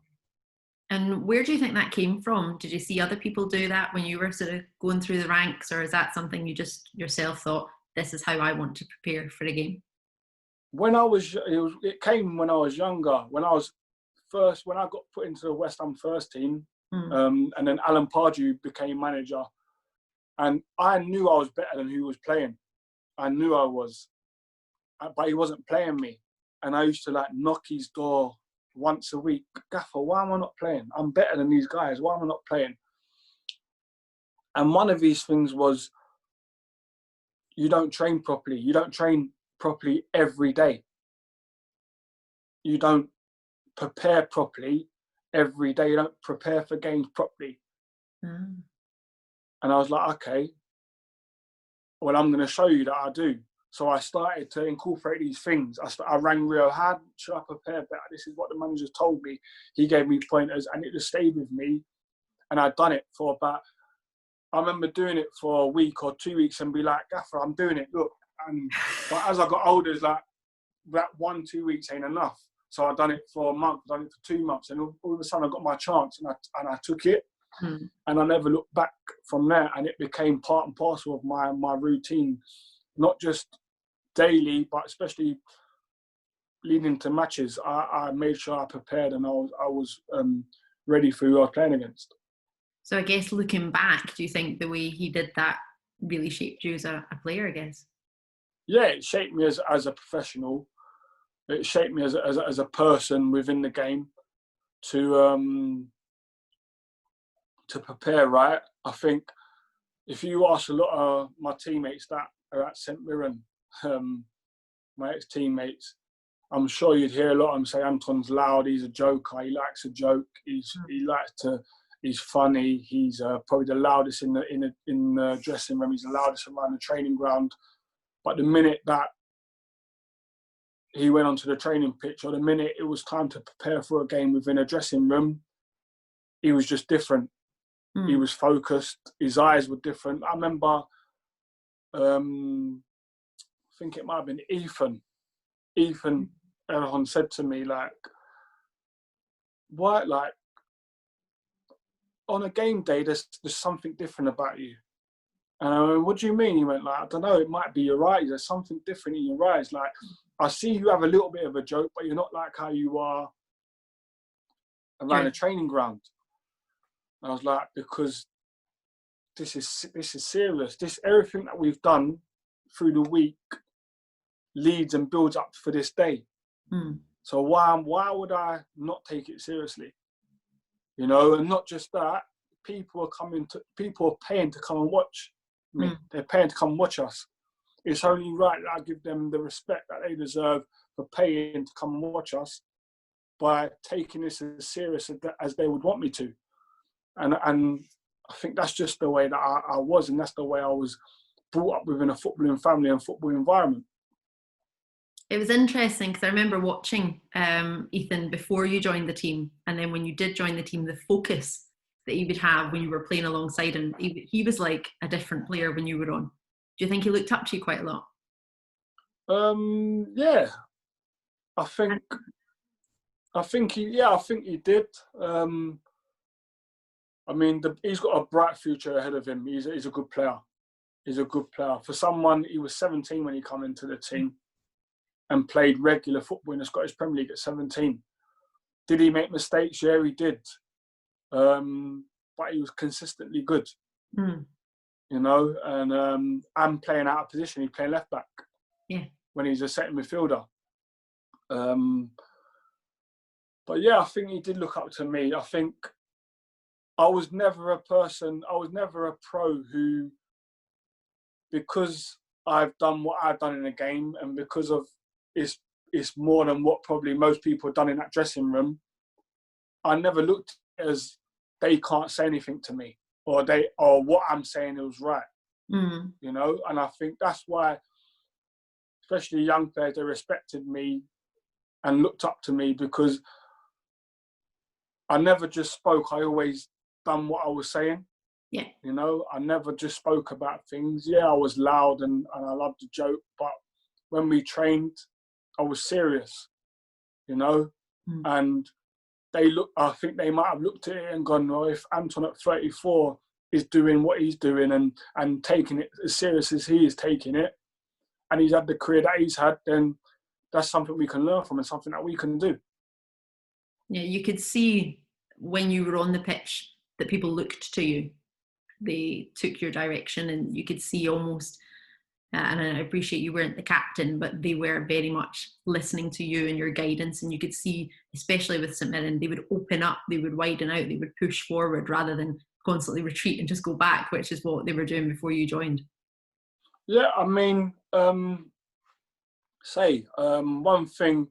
And where do you think that came from? Did you see other people do that when you were sort of going through the ranks, or is that something you just yourself thought, this is how I want to prepare for a game? It came when I was younger. When I got put into the West Ham first team, and then Alan Pardew became manager, and I knew I was better than who was playing. I knew I was, but he wasn't playing me, and I used to like knock his door once a week. Gaffer, why am I not playing? I'm better than these guys. Why am I not playing? And one of these things was, you don't train properly. You don't train properly every day. You don't prepare properly every day. You don't prepare for games properly. And I was like, okay, well, I'm going to show you that I do. So I started to incorporate these things. I rang Rio, how should I prepare better? This is what the manager told me. He gave me pointers, and it just stayed with me. And I'd done it for about, I remember doing it for a week or 2 weeks and be like, Gaffer, I'm doing it, look. But as I got older, it's like, that 1-2 weeks ain't enough. So I'd done it for a month, done it for 2 months, and all of a sudden I got my chance, and I took it. And I never looked back from there, and it became part and parcel of my routine, not just daily, but especially leading to matches. I made sure I prepared, and I was ready for who I was playing against. So I guess looking back, do you think the way he did that really shaped you as a player, I guess? Yeah, it shaped me as a professional. It shaped me as a person within the game to prepare right. I think if you ask a lot of my teammates that are at St Mirren, my ex-teammates, I'm sure you'd hear a lot of them say Anton's loud, he's a joker, he likes a joke, he's funny, he's probably the loudest in the dressing room, he's the loudest around the training ground. But the minute that he went onto the training pitch, or the minute it was time to prepare for a game within a dressing room, he was just different. He was focused. His eyes were different. I remember, I think it might have been Ethan Erhon said to me, like, what, like, on a game day, there's something different about you. And I went, what do you mean? He went, like, I don't know, it might be your eyes. There's something different in your eyes. Like, I see you have a little bit of a joke, but you're not like how you are around a training ground. And I was like, because this is serious. Everything that we've done through the week leads and builds up for this day. So why would I not take it seriously? You know, and not just that, people are paying to come and watch me. They're paying to come watch us. It's only right that I give them the respect that they deserve for paying to come and watch us by taking this as serious as they would want me to. And I think that's just the way that I was, and that's the way I was brought up within a footballing family and football environment. It was interesting because I remember watching Ethan before you joined the team, and then when you did join the team, the focus that he would have when you were playing alongside him, he was like a different player when you were on. Do you think he looked up to you quite a lot? Yeah, I think he did. I mean, he's got a bright future ahead of him. He's a good player. He's a good player. For someone, he was 17 when he came into the team and played regular football in the Scottish Premier League at 17. Did he make mistakes? Yeah, he did. But he was consistently good. Mm. You know, and I'm playing out of position. He's playing left back. Yeah. When he's a second midfielder. But yeah, I think he did look up to me. I think I was never a pro who, because I've done what I've done in the game and because of it's more than what probably most people have done in that dressing room, I never looked as they can't say anything to me or what I'm saying is right. Mm. You know, and I think that's why, especially young players, they respected me and looked up to me because I never just spoke. I always done what I was saying. Yeah. You know, I never just spoke about things. Yeah, I was loud and I loved to joke, but when we trained, I was serious, you know, and I think they might have looked at it and gone, well, if Anton at 34 is doing what he's doing and taking it as serious as he is taking it, and he's had the career that he's had, then that's something we can learn from and something that we can do. Yeah, you could see when you were on the pitch that people looked to you. They took your direction, and you could see almost, and I appreciate you weren't the captain, but they were very much listening to you and your guidance. And you could see, especially with St Mirren, they would open up, they would widen out, they would push forward rather than constantly retreat and just go back, which is what they were doing before you joined. Yeah, I mean, one thing,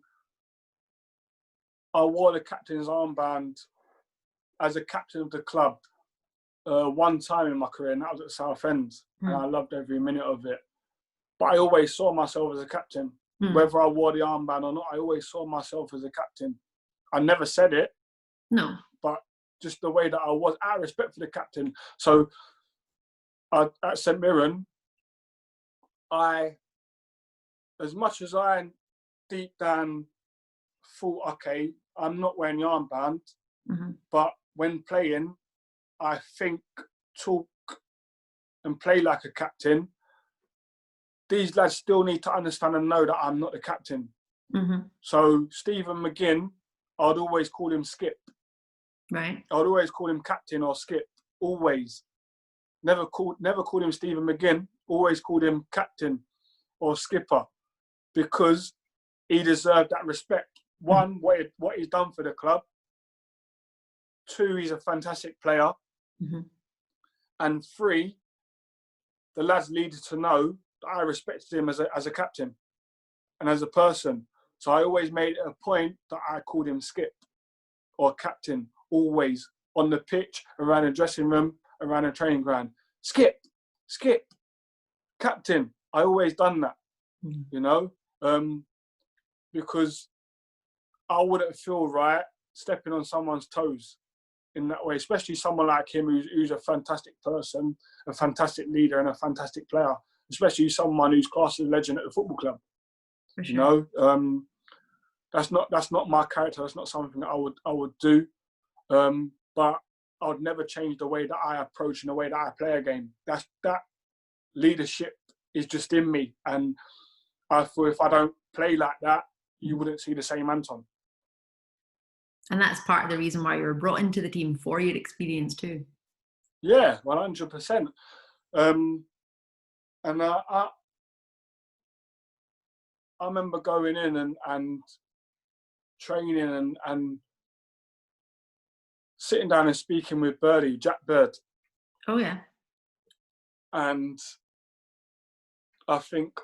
I wore the captain's armband as a captain of the club one time in my career, and that was at Southend, and I loved every minute of it. But I always saw myself as a captain. Whether I wore the armband or not, I always saw myself as a captain. I never said it. No. But just the way that I was, out of respect for the captain. So at St Mirren, as much as I deep down thought, okay, I'm not wearing the armband, but when playing, I think, talk and play like a captain. These lads still need to understand and know that I'm not the captain. So Stephen McGinn, I'd always call him Skip. Right. I'd always call him captain or Skip. Always. Never called him Stephen McGinn. Always called him captain or skipper, because he deserved that respect. One, what he's done for the club. Two, he's a fantastic player. And three, the lads needed to know that I respected him as a captain and as a person. So I always made it a point that I called him Skip or captain, always on the pitch, around the dressing room, around the training ground. Skip, captain. I always done that, you know, because I wouldn't feel right stepping on someone's toes in that way, especially someone like him who's a fantastic person, a fantastic leader and a fantastic player, especially someone who's classed as a legend at the football club. For sure. You know, that's not my character. That's not something that I would do. But I would never change the way that I approach and the way that I play a game. That leadership is just in me. And I feel if I don't play like that, you wouldn't see the same Anton. And that's part of the reason why you were brought into the team, for your experience too. Yeah, 100%. And I remember going in and training and sitting down and speaking with Jack Bird. Oh, yeah. And I think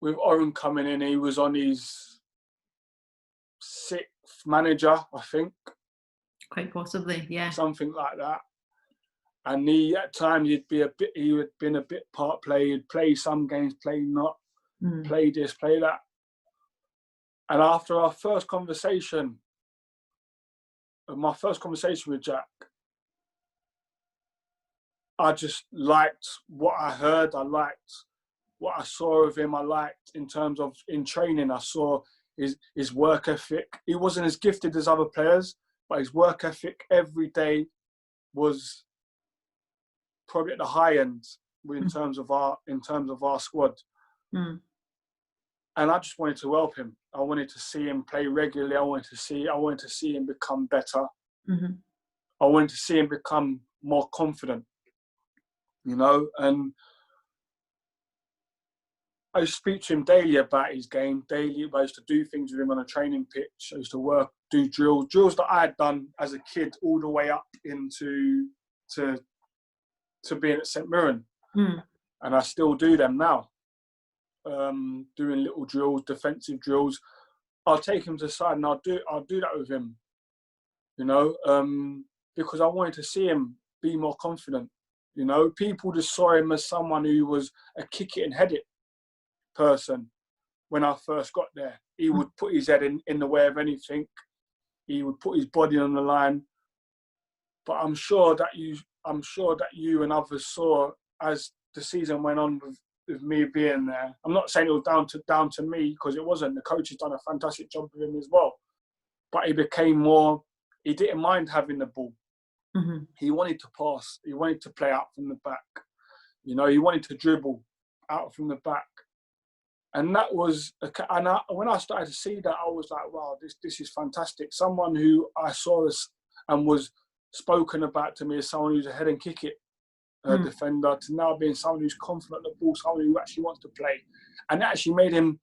with Oren coming in, he was on his 6th manager, I think. Quite possibly, yeah. Something like that. And at times he had been a bit part player. He'd play some games, play not. play this, play that. And after our first conversation, my first conversation with Jack, I just liked what I heard. I liked what I saw of him. I liked in terms of in training, I saw his work ethic. He wasn't as gifted as other players, but his work ethic every day was probably at the high end in terms of our squad. Mm. And I just wanted to help him. I wanted to see him play regularly. I wanted to see him become better. Mm-hmm. I wanted to see him become more confident, you know. And I used to speak to him daily about his game, daily. I used to do things with him on a training pitch. I used to do drills that I had done as a kid all the way up into to being at St Mirren. Mm. And I still do them now. Doing little drills, defensive drills. I'll take him to the side and I'll do that with him, you know, because I wanted to see him be more confident. You know, people just saw him as someone who was a kick it and head it person. When I first got there, he would put his head in the way of anything. He would put his body on the line. But I'm sure that you and others saw as the season went on with me being there. I'm not saying it was down to me, because it wasn't. The coach has done a fantastic job with him as well. But he became more. He didn't mind having the ball. Mm-hmm. He wanted to pass. He wanted to play out from the back. You know, he wanted to dribble out from the back. And that was, when I started to see that, I was like, wow, this is fantastic. Someone who I saw and was spoken about to me as someone who's a head and kick it defender, to now being someone who's confident at the ball, someone who actually wants to play. And that actually made him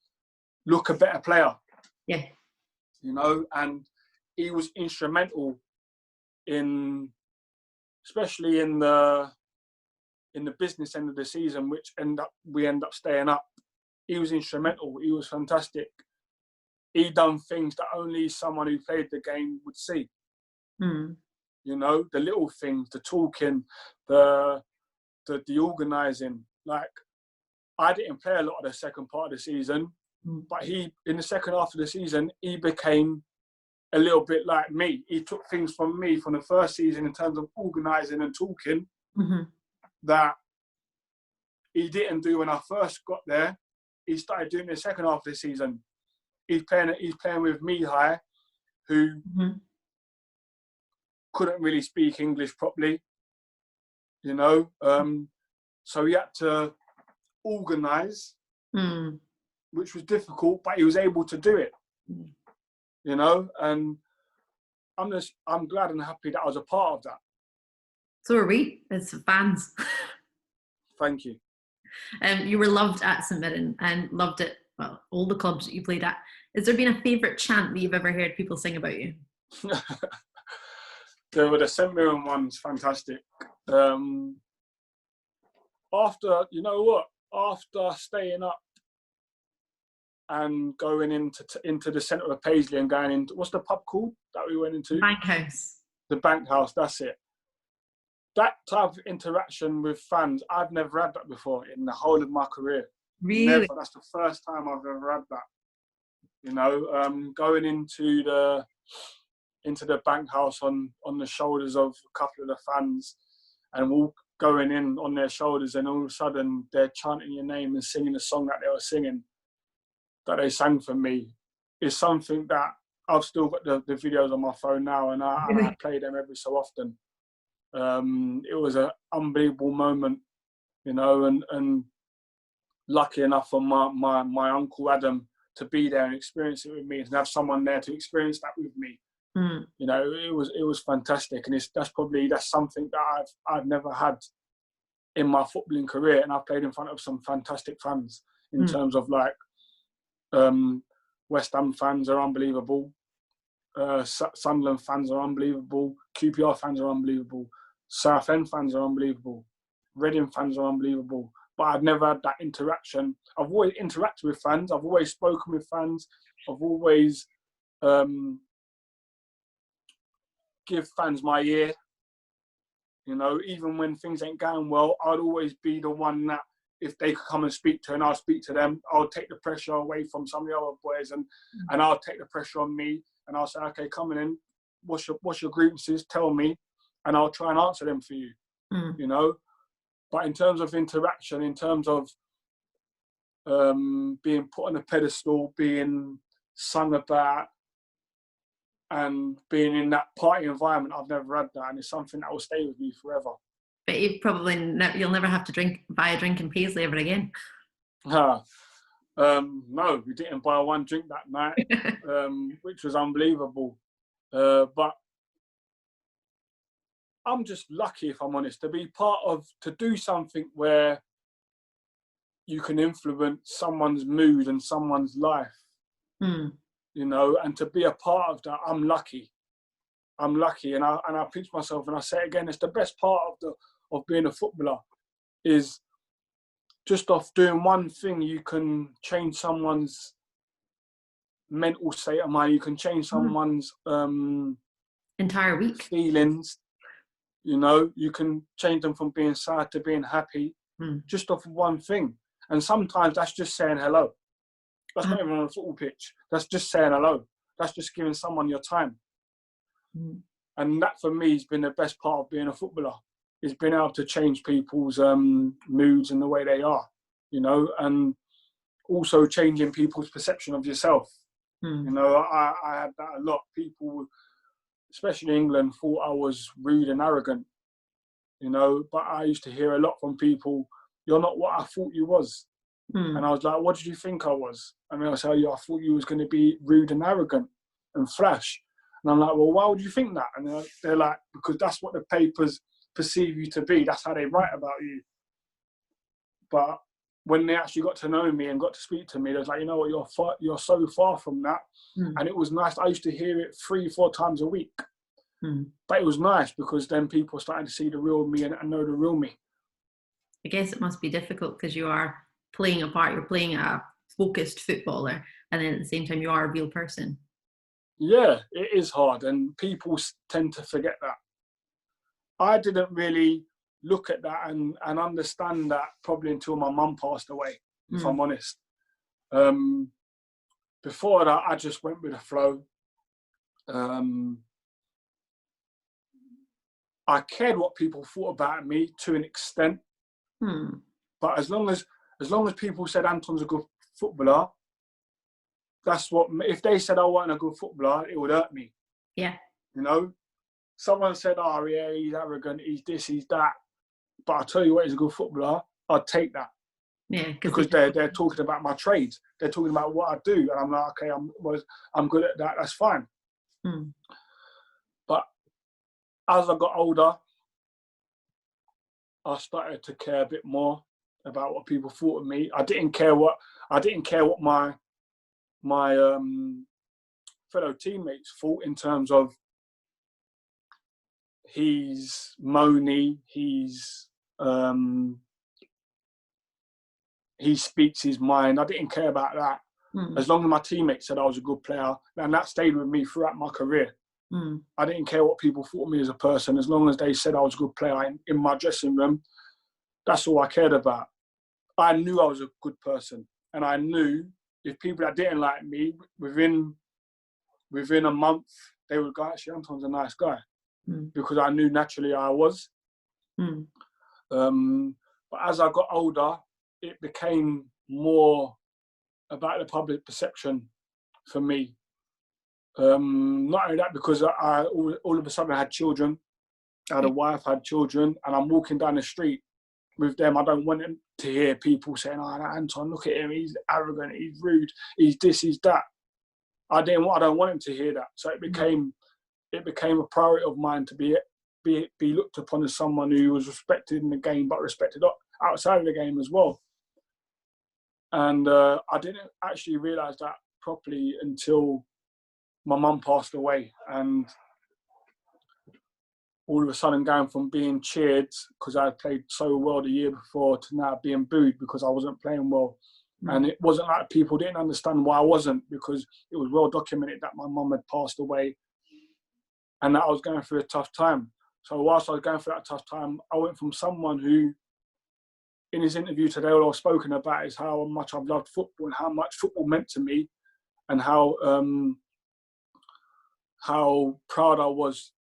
look a better player. Yeah. You know, and he was instrumental especially in the business end of the season, which we end up staying up. He was instrumental. He was fantastic. He done things that only someone who played the game would see. Mm. You know, the little things, the talking, the organising. Like, I didn't play a lot of the second part of the season, but in the second half of the season, he became a little bit like me. He took things from me from the first season in terms of organising and talking that he didn't do when I first got there. He started doing the second half of the season. He's playing with Mihai, who couldn't really speak English properly, you know. So he had to organise, which was difficult, but he was able to do it, you know. And I'm glad and happy that I was a part of that. So are we, as fans. Thank you. You were loved at St Mirren and loved it, well, all the clubs that you played at. Has there been a favourite chant that you've ever heard people sing about you? The St Mirren one's fantastic. After staying up and going into the centre of Paisley and going into, what's the pub called that we went into? Bank House. The Bank House, that's it. That type of interaction with fans, I've never had that before in the whole of my career. Really? Never. That's the first time I've ever had that. You know, going into the Bank House on the shoulders of a couple of the fans, and all going in on their shoulders, and all of a sudden they're chanting your name and singing the song that they were singing, that they sang for me, is something that I've still got the videos on my phone now, and I play them every so often. It was an unbelievable moment, you know, and lucky enough for my uncle Adam to be there and experience it with me, and have someone there to experience that with me. You know, it was fantastic, and that's something that I've never had in my footballing career, and I've played in front of some fantastic fans in terms of like West Ham fans are unbelievable, Sunderland fans are unbelievable, QPR fans are unbelievable, Southend fans are unbelievable, Reading fans are unbelievable. But I've never had that interaction. I've always interacted with fans. I've always spoken with fans. I've always give fans my ear. You know, even when things ain't going well, I'd always be the one that if they could come and speak to her and I'll speak to them, I'll take the pressure away from some of the other boys and I'll take the pressure on me and I'll say, okay, come in, what's your grievances, tell me, and I'll try and answer them for you, you know. But in terms of interaction, in terms of being put on a pedestal, being sung about, and being in that party environment, I've never had that, and it's something that will stay with me forever. But you'll never have to buy a drink in Paisley ever again. No, we didn't buy one drink that night, which was unbelievable. But I'm just lucky, if I'm honest, to do something where you can influence someone's mood and someone's life, you know, and to be a part of that. I'm lucky, and I pinch myself and I say again, it's the best part of being a footballer, is just off doing one thing, you can change someone's mental state of mind. You can change someone's entire week feelings. You know, you can change them from being sad to being happy, just off of one thing. And sometimes that's just saying hello. That's not even on a football pitch. That's just saying hello. That's just giving someone your time. And that for me has been the best part of being a footballer, is being able to change people's moods and the way they are, you know, and also changing people's perception of yourself. You know, I had that a lot. People, especially in England, thought I was rude and arrogant, you know, but I used to hear a lot from people, you're not what I thought you was. And I was like, what did you think I was? And they'll say, I thought you was going to be rude and arrogant and flash. And I'm like, well, why would you think that? And they're like, because that's what the papers perceive you to be. That's how they write about you. But when they actually got to know me and got to speak to me, they was like, you know what, you're so far from that. And it was nice. I used to hear it 3-4 times a week. But it was nice because then people started to see the real me and know the real me. I guess it must be difficult because you are playing a part, you're playing a focused footballer, and then at the same time you are a real person. Yeah, it is hard, and people tend to forget that. I didn't really look at that and understand that probably until my mum passed away, if I'm honest. Before that, I just went with the flow. I cared what people thought about me to an extent, but as long as people said Anton's a good footballer, that's what. If they said I wasn't a good footballer, it would hurt me. Yeah. You know, someone said, "Oh yeah, he's arrogant, he's this, he's that," but I tell you what, he's a good footballer. I'd take that. Yeah, because they're talking about my trade. They're talking about what I do, and I'm like, okay, I'm good at that. That's fine. But as I got older, I started to care a bit more about what people thought of me. I didn't care what my fellow teammates thought in terms of he's moany, he speaks his mind. I didn't care about that. As long as my teammates said I was a good player, and that stayed with me throughout my career. I didn't care what people thought of me as a person. As long as they said I was a good player in my dressing room, that's all I cared about. I knew I was a good person, and I knew if people that didn't like me, within a month, they would go, actually, Anton's a nice guy, because I knew naturally I was. But as I got older, it became more about the public perception for me. Not only that, because I all of a sudden I had children, I had a wife, had children, and I'm walking down the street with them. I don't want them to hear people saying, "Oh, Anton, look at him, he's arrogant, he's rude, he's this, he's that." I don't want him to hear that. So it became a priority of mine to be looked upon as someone who was respected in the game, but respected outside of the game as well. And I didn't actually realise that properly until my mum passed away, and all of a sudden going from being cheered because I had played so well the year before to now being booed because I wasn't playing well. And it wasn't like people didn't understand why I wasn't, because it was well documented that my mum had passed away and that I was going through a tough time. So whilst I was going through that tough time, I went from someone who in his interview today, all I've spoken about is how much I've loved football and how much football meant to me, and how proud I was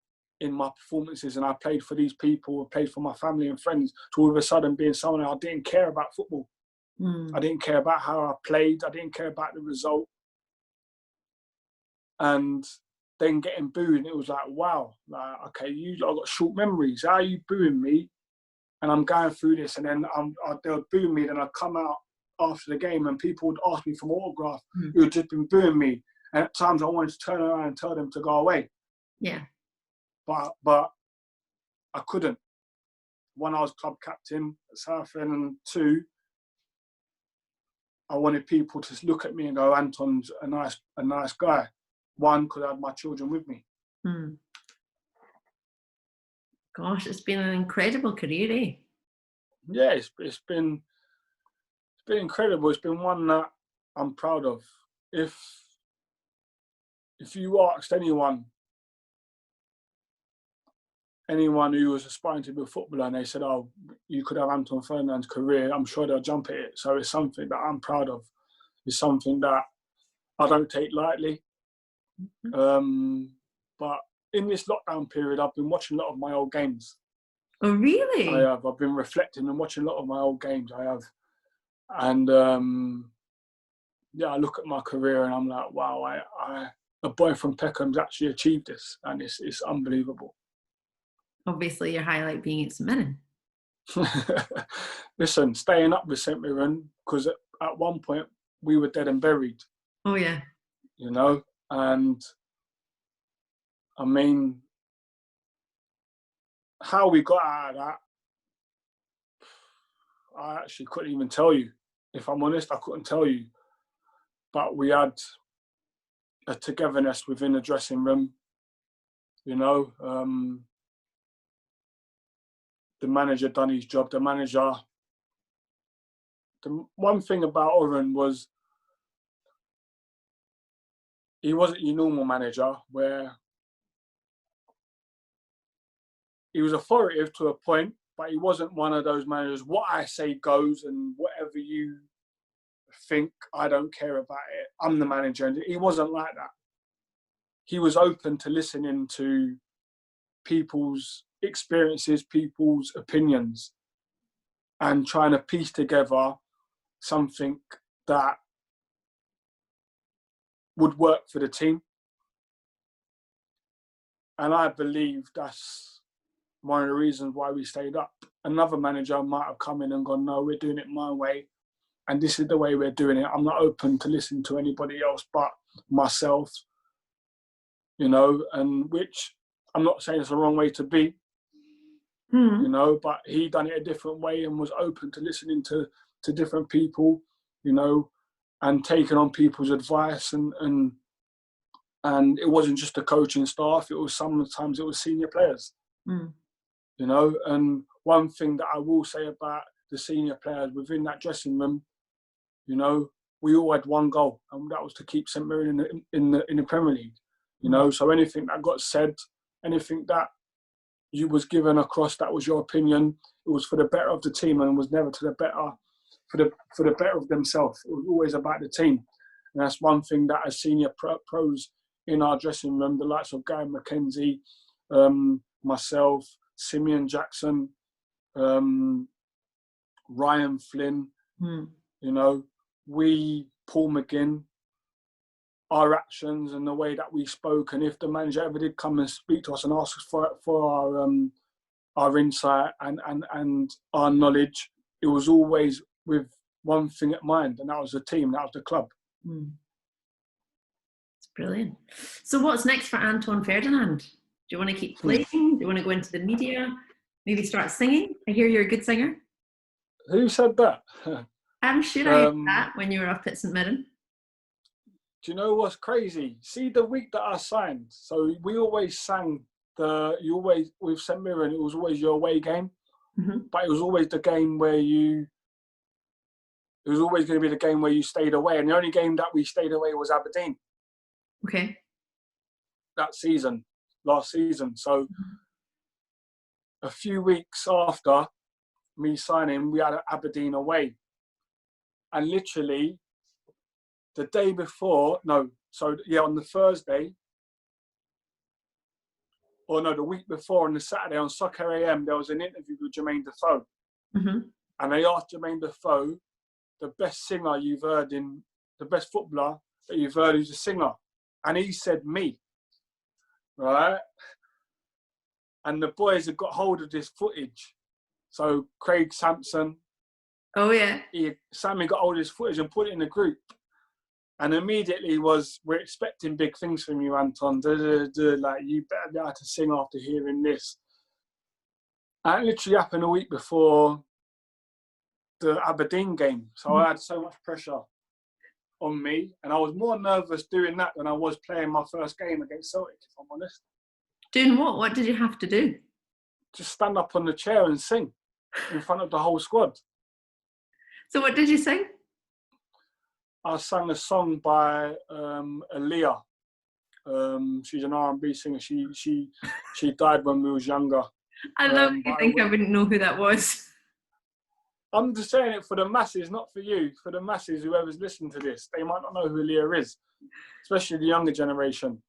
in my performances, and I played for these people, I played for my family and friends, to all of a sudden being someone I didn't care about football. I didn't care about how I played. I didn't care about the result. And then getting booed, and it was like, wow, like, okay, I've got short memories. How are you booing me? And I'm going through this, and then they'll boo me, then I'd come out after the game and people would ask me for an autograph who had just been booing me. And at times I wanted to turn around and tell them to go away. Yeah. But I couldn't. One, I was club captain at Southend, and two, I wanted people to look at me and go, Anton's a nice guy. One, because I had my children with me. Gosh, it's been an incredible career, eh? Yeah, it's been incredible. It's been one that I'm proud of. If you asked anyone who was aspiring to be a footballer and they said, oh, you could have Anton Ferdinand's career, I'm sure they'll jump at it. So it's something that I'm proud of. It's something that I don't take lightly. But in this lockdown period, I've been watching a lot of my old games. Oh, really? I have. I've been reflecting and watching a lot of my old games. I have. And I look at my career and I'm like, wow, a boy from Peckham's actually achieved this, and it's unbelievable. Obviously, your highlight being at St Mirren. Listen, staying up with St Mirren, because at one point we were dead and buried. Oh, yeah. You know, and I mean, how we got out of that, I actually couldn't even tell you. If I'm honest, I couldn't tell you. But we had a togetherness within the dressing room. You know, the manager done his job. The one thing about Oren was he wasn't your normal manager, where he was authoritative to a point, but he wasn't one of those managers, what I say goes, and whatever you think, I don't care about it. I'm the manager. And he wasn't like that. He was open to listening to people's experiences, people's opinions, and trying to piece together something that would work for the team. And I believe that's one of the reasons why we stayed up. Another manager might have come in and gone, no, we're doing it my way, and this is the way we're doing it. I'm not open to listen to anybody else but myself, you know, and which I'm not saying it's the wrong way to be, you know, but he done it a different way and was open to listening to different people, you know, and taking on people's advice, and it wasn't just the coaching staff, it was sometimes it was senior players, you know. And one thing that I will say about the senior players within that dressing room, you know, we all had one goal, and that was to keep St Mirren in the Premier League, you know. So anything that got said, anything that you was given across that was your opinion, it was for the better of the team, and was never to the better for the better of themselves. It was always about the team. And that's one thing that as senior pros in our dressing room, the likes of Gary McKenzie, myself, Simeon Jackson, Ryan Flynn, you know, Paul McGinn, our actions and the way that we spoke, and if the manager ever did come and speak to us and ask us for our insight and our knowledge, it was always with one thing at mind, and that was the team, that was the club. It's brilliant. So what's next for Anton Ferdinand? Do you want to keep playing? Do you want to go into the media? Maybe start singing? I hear you're a good singer. Who said that? I'm sure I heard that when you were up at St Mirren. Do you know what's crazy? See, the week that I signed, so we always sang with St Mirren, it was always your away game, but it was always the game where it was always going to be the game where you stayed away, and the only game that we stayed away was Aberdeen. Okay. That season, last season. So a few weeks after, me signing, we had Aberdeen away. And literally the day before, on the Thursday, the week before, on the Saturday on Soccer AM, there was an interview with Jermaine Defoe. Mm-hmm. And they asked Jermaine Defoe, the best singer you've heard the best footballer that you've heard who's a singer. And he said me, right? And the boys had got hold of this footage. So Craig Sampson, Oh yeah, Sammy got hold of his footage and put it in the group. And immediately we're expecting big things from you, Anton. Like, you better be able to sing after hearing this. And it literally happened a week before the Aberdeen game. So I had so much pressure on me. And I was more nervous doing that than I was playing my first game against Celtic, if I'm honest. doing what? What did you have to do? Just stand up on the chair and sing in front of the whole squad. So what did you sing? I sang a song by Aaliyah. She's an R&B singer. She died when we was younger. I love you think I wouldn't know who that was. I'm just saying it for the masses, not for you. For the masses, whoever's listening to this, they might not know who Aaliyah is, especially the younger generation.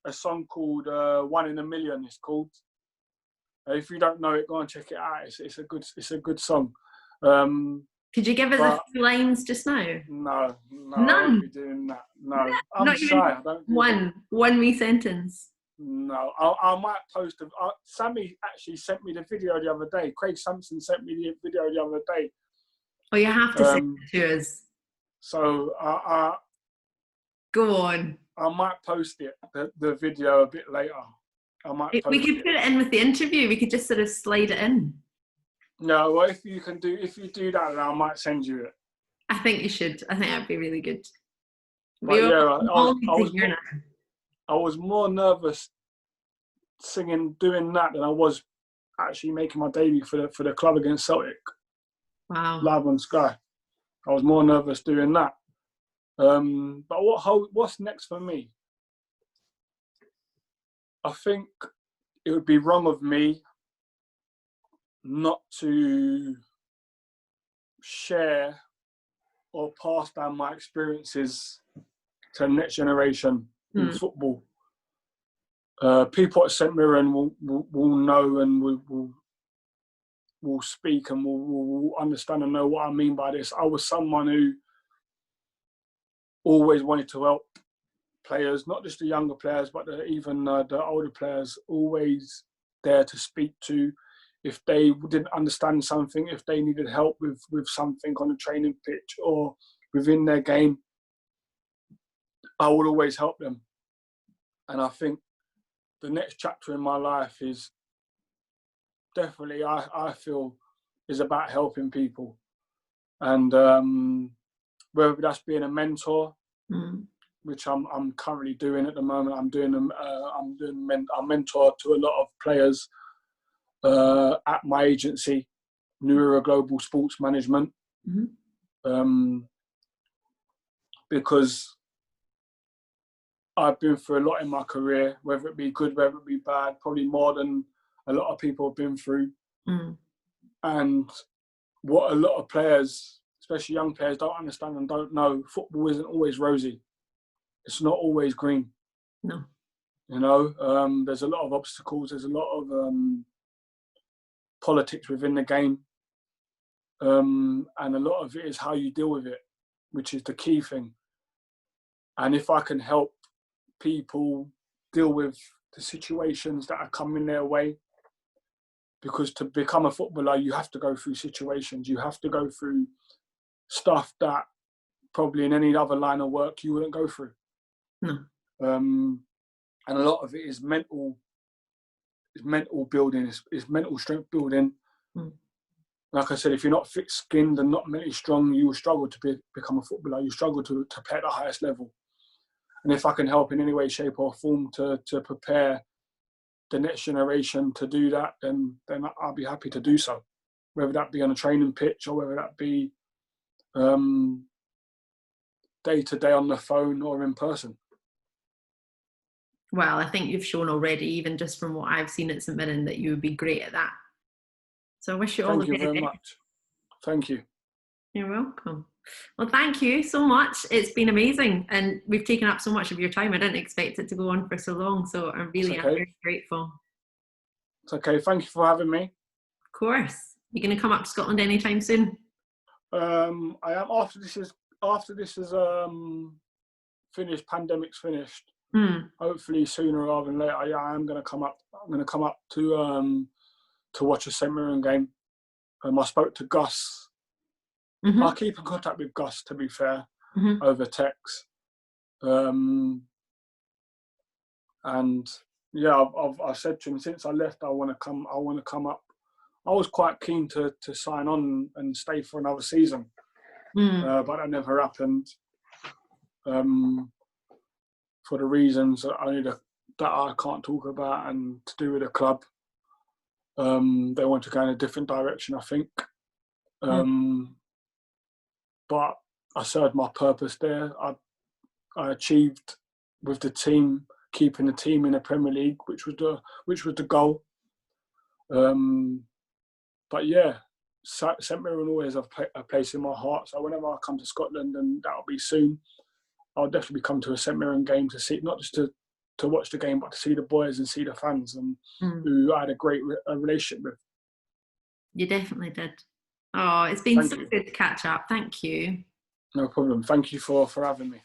A song called "One in a Million" it's called. If you don't know it, go and check it out. It's a good song. Could you give us a few lines just now? No, None. I won't be doing that. No, I'm not shy. I don't do one wee sentence. No, I might post. Sammy actually sent me the video the other day. Craig Sampson sent me the video the other day. Oh, you have to sing it to us. So go on. I might post it, the video, a bit later. We could put it in with the interview. We could just sort of slide it in. No, well, if you do that, then I might send you it. I think you should. I think that'd be really good. But I was more nervous doing that than I was actually making my debut for the club against Celtic. Wow. Live on Sky. I was more nervous doing that. But what's next for me? I think it would be wrong of me not to share or pass down my experiences to the next generation in football. People at St Mirren will know and will speak and will understand and know what I mean by this. I was someone who always wanted to help players, not just the younger players, but even the older players, always there to speak to. If they didn't understand something, if they needed help with something on the training pitch or within their game, I would always help them. And I think the next chapter in my life is definitely, I feel, is about helping people. And whether that's being a mentor, which I'm currently doing at the moment, I mentor to a lot of players at my agency, New Era Global Sports Management, because I've been through a lot in my career, whether it be good, whether it be bad, probably more than a lot of people have been through. And what a lot of players, especially young players, don't understand and don't know, football isn't always rosy. It's not always green. No. You know, there's a lot of obstacles. There's a lot of politics within the game. And a lot of it is how you deal with it, which is the key thing. And if I can help people deal with the situations that are coming their way, because to become a footballer, you have to go through situations. You have to go through stuff that probably in any other line of work you wouldn't go through. No. And a lot of it is mental building, it's mental strength building. Like I said, if you're not thick-skinned and not mentally strong, you will struggle to become a footballer. You struggle to play at the highest level. And if I can help in any way, shape or form to prepare the next generation to do that, then I'll be happy to do so. Whether that be on a training pitch or whether that be day-to-day on the phone or in person. Well, I think you've shown already, even just from what I've seen at St Mirren, that you would be great at that. So I wish you all Thank the you very best. much. Thank you. You're welcome. Well, thank you so much. It's been amazing, and we've taken up so much of your time. I didn't expect it to go on for so long, so I really am very grateful. It's okay. Thank you for having me. Of course. You're going to come up to Scotland anytime soon? I am, after this is finished, pandemic's finished. Hopefully sooner rather than later. Yeah, I am going to come up. I'm going to come up to watch a St Mirren game. I spoke to Gus. I'll keep in contact with Gus, to be fair, over text. And yeah, I've said to him since I left, I want to come up. I was quite keen to sign on and stay for another season, but that never happened. For the reasons that I can't talk about and to do with the club. They want to go in a different direction, I think. But I served my purpose there. I achieved with the team, keeping the team in the Premier League, which was the goal. But yeah, St Mirren always have a place in my heart. So whenever I come to Scotland, and that'll be soon, I'll definitely come to a St Mirren game to see, not just to watch the game, but to see the boys and see the fans, and who I had a great relationship with. You definitely did. Oh, it's been so good to catch up. Thank you. No problem. Thank you for having me.